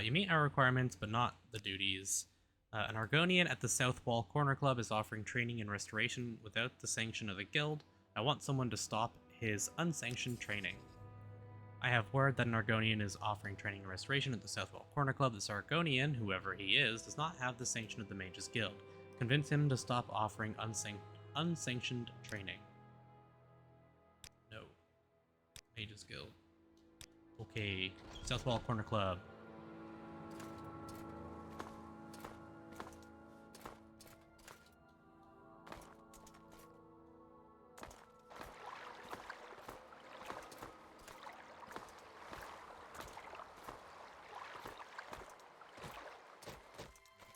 Speaker 5: You meet our requirements, but not the duties. An Argonian at the South Wall Corner Club is offering training and restoration without the sanction of the guild. I want someone to stop his unsanctioned training. I have word that an Argonian is offering training and restoration at the South Wall Corner Club. This Argonian, whoever he is, does not have the sanction of the Mages Guild. Convince him to stop offering unsanctioned training. No. Mages Guild. Okay. South Wall Corner Club.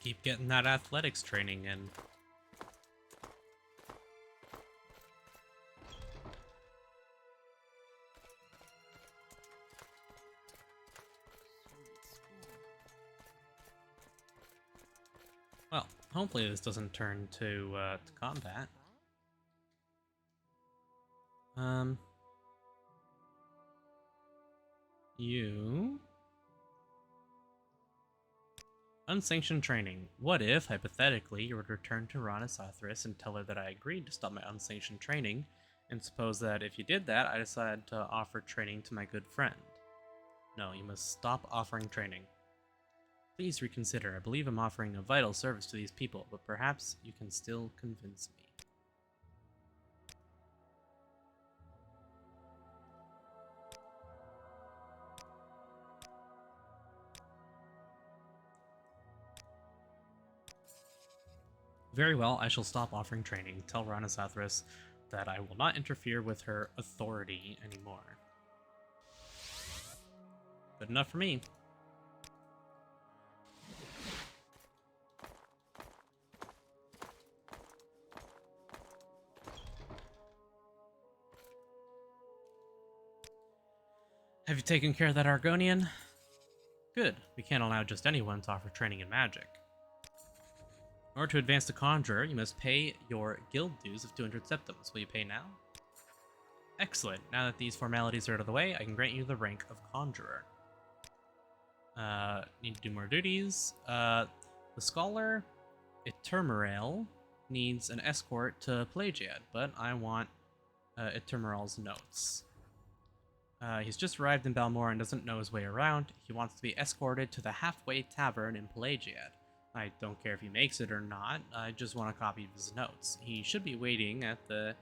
Speaker 5: Keep getting that athletics training in. Well, hopefully this doesn't turn to combat. You... Unsanctioned training. What if, hypothetically, you were to return to Ranasathris and tell her that I agreed to stop my unsanctioned training, and suppose that if you did that, I decided to offer training to my good friend? No, you must stop offering training. Please reconsider. I believe I'm offering a vital service to these people, but perhaps you can still convince me. Very well, I shall stop offering training. Tell Ranasathras that I will not interfere with her authority anymore. Good enough for me. Have you taken care of that Argonian? Good. We can't allow just anyone to offer training in magic. In order to advance to Conjurer, you must pay your guild dues of 200 septims. Will you pay now? Excellent. Now that these formalities are out of the way, I can grant you the rank of Conjurer. Need to do more duties. The Scholar, Tamriel, needs an escort to Pelagiad, but I want Tamriel's notes. He's just arrived in Balmora and doesn't know his way around. He wants to be escorted to the halfway tavern in Pelagiad. I don't care if he makes it or not, I just want a copy of his notes. He should be waiting at the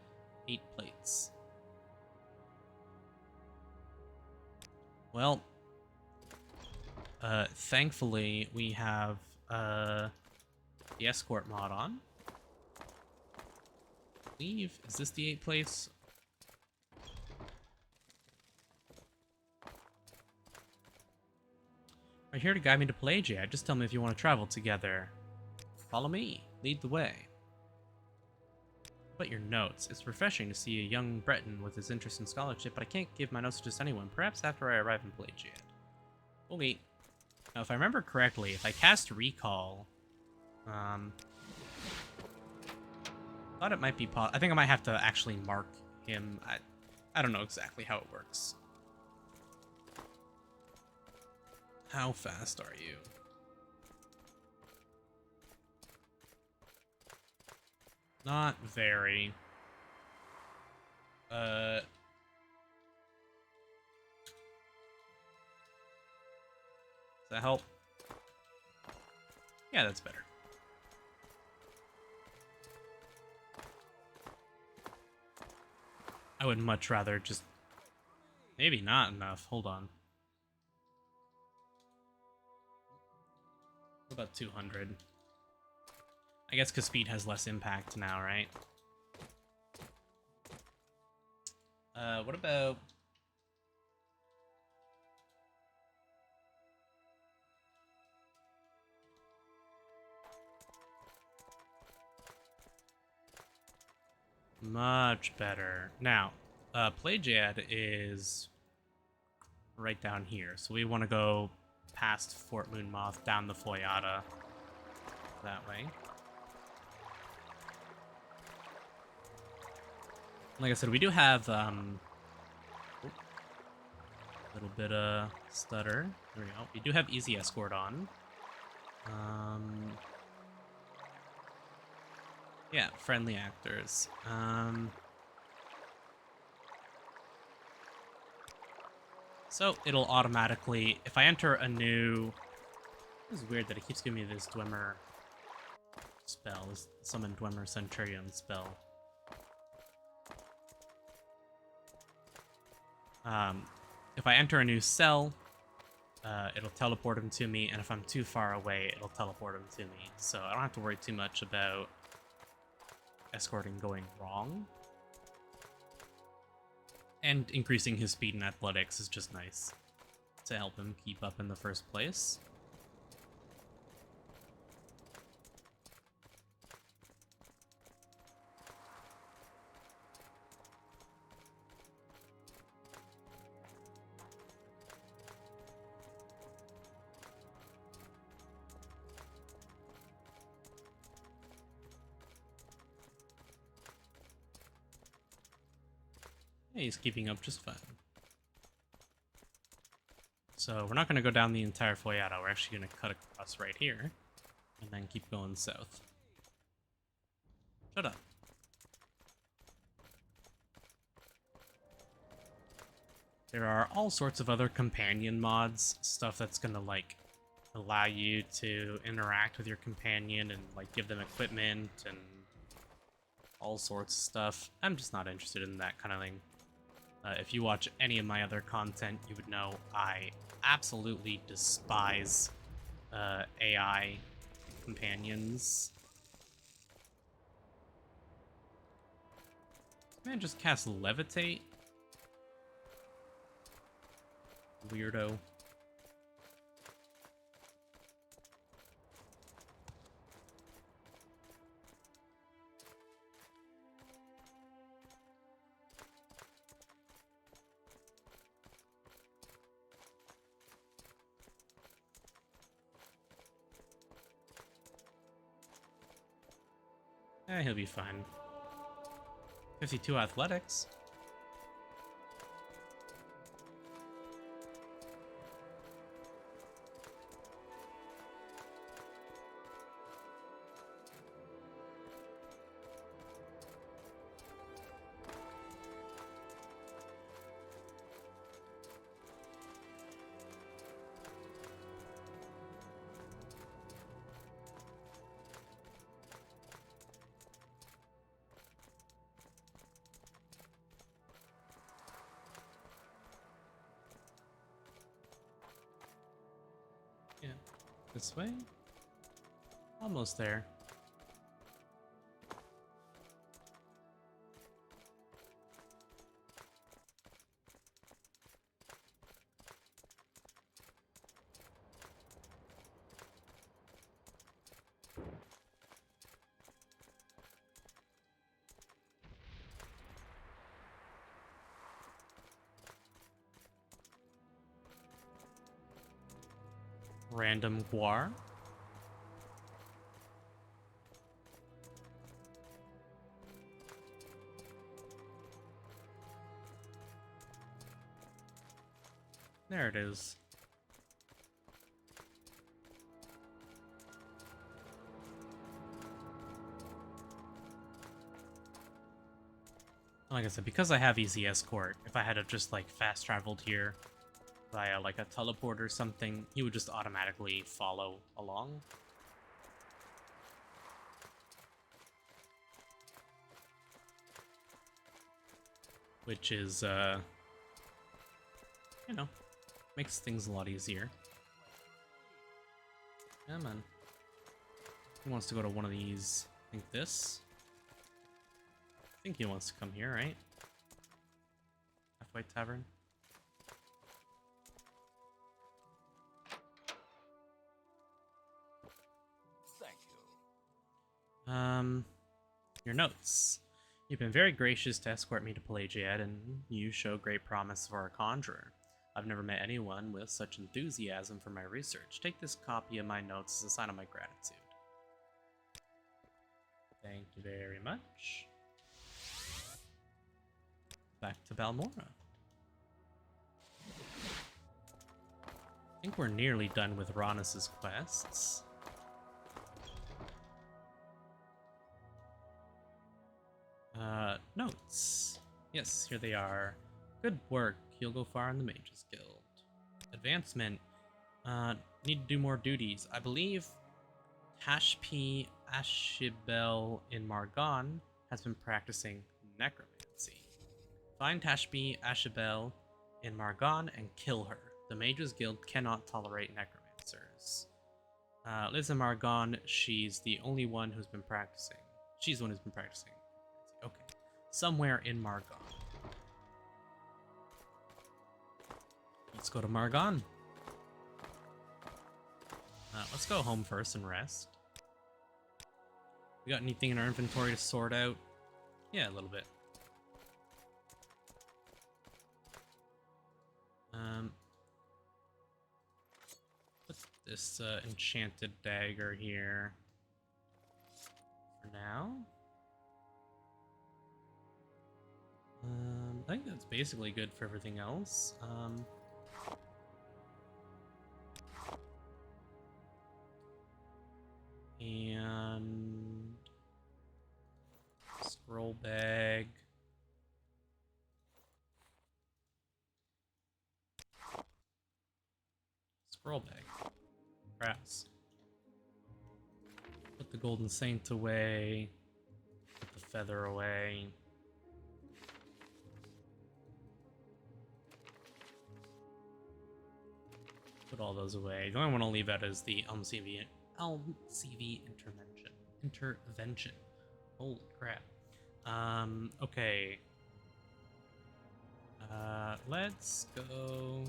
Speaker 5: 8 plates. Well, thankfully we have the Escort mod on. I believe, is this the 8 plates? Are here to guide me to Pelagiad. Just tell me if you want to travel together. Follow me. Lead the way. But your notes. It's refreshing to see a young Breton with his interest in scholarship, but I can't give my notes to just anyone. Perhaps after I arrive in Pelagiad. Okay. Now, if I remember correctly, if I cast Recall, thought it might be I think I might have to actually mark him. I don't know exactly how it works. How fast are you? Not very. Does that help? Yeah, that's better. I would much rather just... Maybe not enough. Hold on. About 200. I guess because speed has less impact now, right? What about... Much better. Now, Pelagiad is right down here, so we want to go past Fort Moonmoth, down the Foyata, that way. Like I said, we do have a little bit of stutter. There we go. We do have easy escort on. Yeah, friendly actors. So it'll automatically, if I enter a new... It's weird that it keeps giving me this Dwemer spell, this Summon Dwemer Centurion spell. If I enter a new cell, it'll teleport him to me, and if I'm too far away, it'll teleport him to me. So I don't have to worry too much about escorting going wrong. And increasing his speed and athletics is just nice to help him keep up in the first place. Yeah, he's keeping up just fine. So we're not going to go down the entire Foyata. We're actually going to cut across right here and then keep going south. Shut up. There are all sorts of other companion mods, stuff that's going to like allow you to interact with your companion and like give them equipment and all sorts of stuff. I'm just not interested in that kind of thing. If you watch any of my other content, you would know I absolutely despise AI companions.
Speaker 1: Man, just cast Levitate. Weirdo. He'll be fine. 52 athletics. Yeah, this way. Almost there. Random guar. There it is. Like I said, because I have easy escort, if I had have just like fast traveled here via like a teleport or something, he would just automatically follow along. Which is, you know, makes things a lot easier. Yeah, man. He wants to go to one of these. I think this. I think he wants to come here, right? Halfway Tavern.
Speaker 3: Thank you.
Speaker 1: Your notes. You've been very gracious to escort me to Pelagiad, and you show great promise for a conjurer. I've never met anyone with such enthusiasm for my research. Take this copy of my notes as a sign of my gratitude. Thank you very much. Back to Balmora. I think we're nearly done with Ronus's quests. Notes. Yes, here they are. Good work. You'll go far in the Mages Guild. Advancement. Need to do more duties. I believe Tashpi Ashibel in Margon has been practicing necromancy. Find Tashpi Ashibel in Margon and kill her. The Mages Guild cannot tolerate necromancers. Lives in Margon. She's the only one who's been practicing. She's the one who's been practicing. Okay. Somewhere in Margon. Let's go to Margon. Let's go home first and rest. We got anything in our inventory to sort out? Yeah, a little bit. Put this enchanted dagger here for now. I think that's basically good for everything else. And scroll bag. Scroll bag. Brass. Put the golden saint away. Put the feather away. Put all those away. The only one I'll leave out is the LCV intervention. Holy crap. Okay.
Speaker 5: Let's go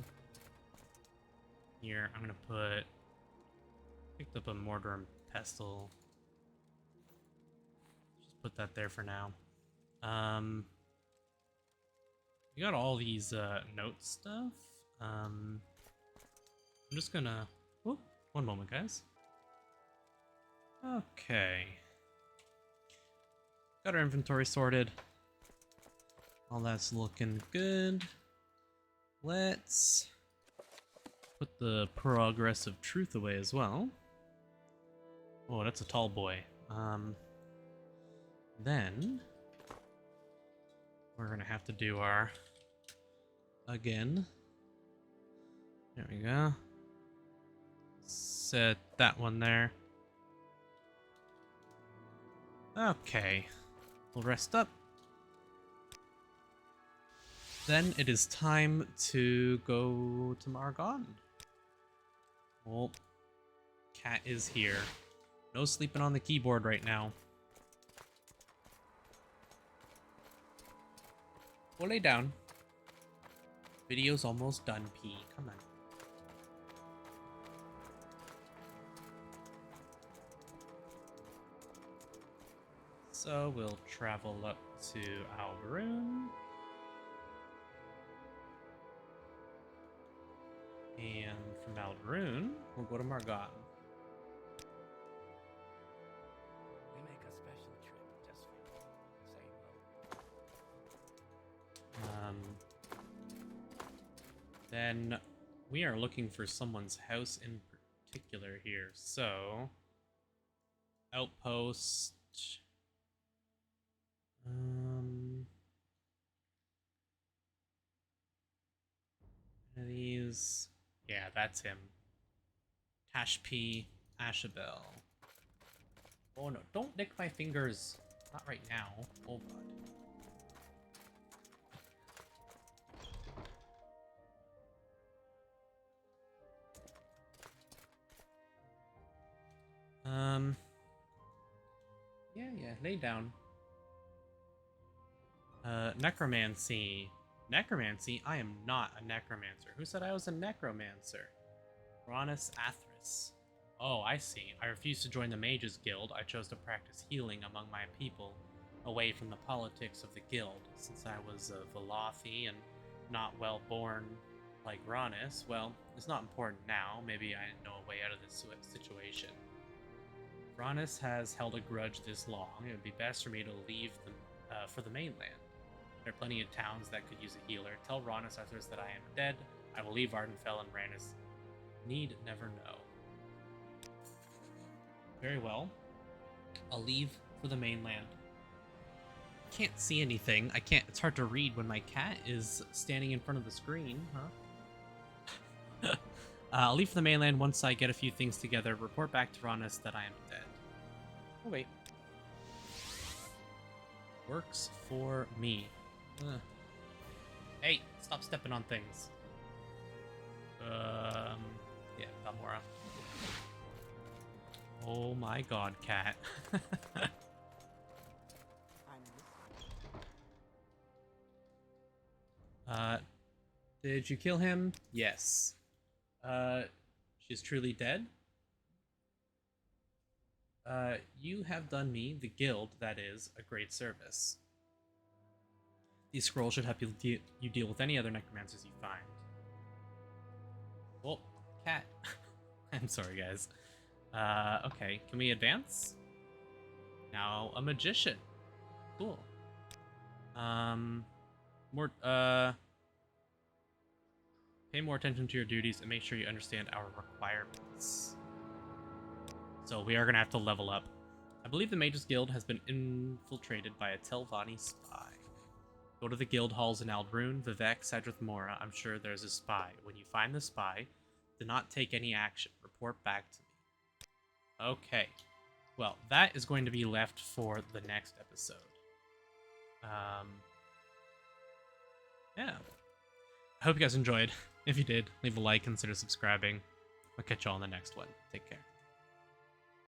Speaker 5: here. I'm gonna picked up a mortar and pestle. Just put that there for now. We got all these note stuff. I'm just gonna. Whoop, one moment, guys. Okay. Got our inventory sorted. All that's looking good. Let's put the progress of truth away as well. Oh, that's a tall boy. Then we're gonna have to do our again. There we go. Set that one there. Okay. We'll rest up. Then it is time to go to Margon. Well, cat is here. No sleeping on the keyboard right now. We'll lay down. Video's almost done, P. Come on. So we'll travel up to Alvaroon. And from Alvaroon, we'll go to Margon.
Speaker 3: We make a special trip just for you. Same road.
Speaker 5: Then we are looking for someone's house in particular here. So, outpost. One of these. Yeah, that's him. Tashp Ashabel. Oh no, don't lick my fingers. Not right now. Oh god. Yeah, lay down. Necromancy. Necromancy? I am not a necromancer. Who said I was a necromancer? Ronus Athris. Oh, I see. I refused to join the Mages Guild. I chose to practice healing among my people, away from the politics of the guild. Since I was a Velothi and not well born like Ronus, well, it's not important now. Maybe I know a way out of this situation. Ronus has held a grudge this long. It would be best for me to leave for the mainland. There are plenty of towns that could use a healer. Tell Ronus Arthurs that I am dead. I will leave Ardenfell and Ranus. Need never know. Very well. I'll leave for the mainland. Can't see anything. I can't. It's hard to read when my cat is standing in front of the screen, huh? I'll leave for the mainland once I get a few things together. Report back to Ronus that I am dead. Oh, wait. Works for me. Hey, stop stepping on things. Yeah, Balmora. Oh my god, cat. Did you kill him? Yes. She's truly dead? You have done me, the guild, that is, a great service. These scrolls should help you deal with any other necromancers you find. Oh, cat. I'm sorry, guys. Okay, can we advance? Now a magician. Cool. Pay more attention to your duties and make sure you understand our requirements. So we are gonna have to level up. I believe the Mages Guild has been infiltrated by a Telvanni spy. Go to the guild halls in Aldrune, Vivek, Cedrith Mora. I'm sure there's a spy. When you find the spy, do not take any action. Report back to me. Okay. Well, that is going to be left for the next episode. Yeah. I hope you guys enjoyed. If you did, leave a like, consider subscribing. I'll catch you all in the next one. Take care.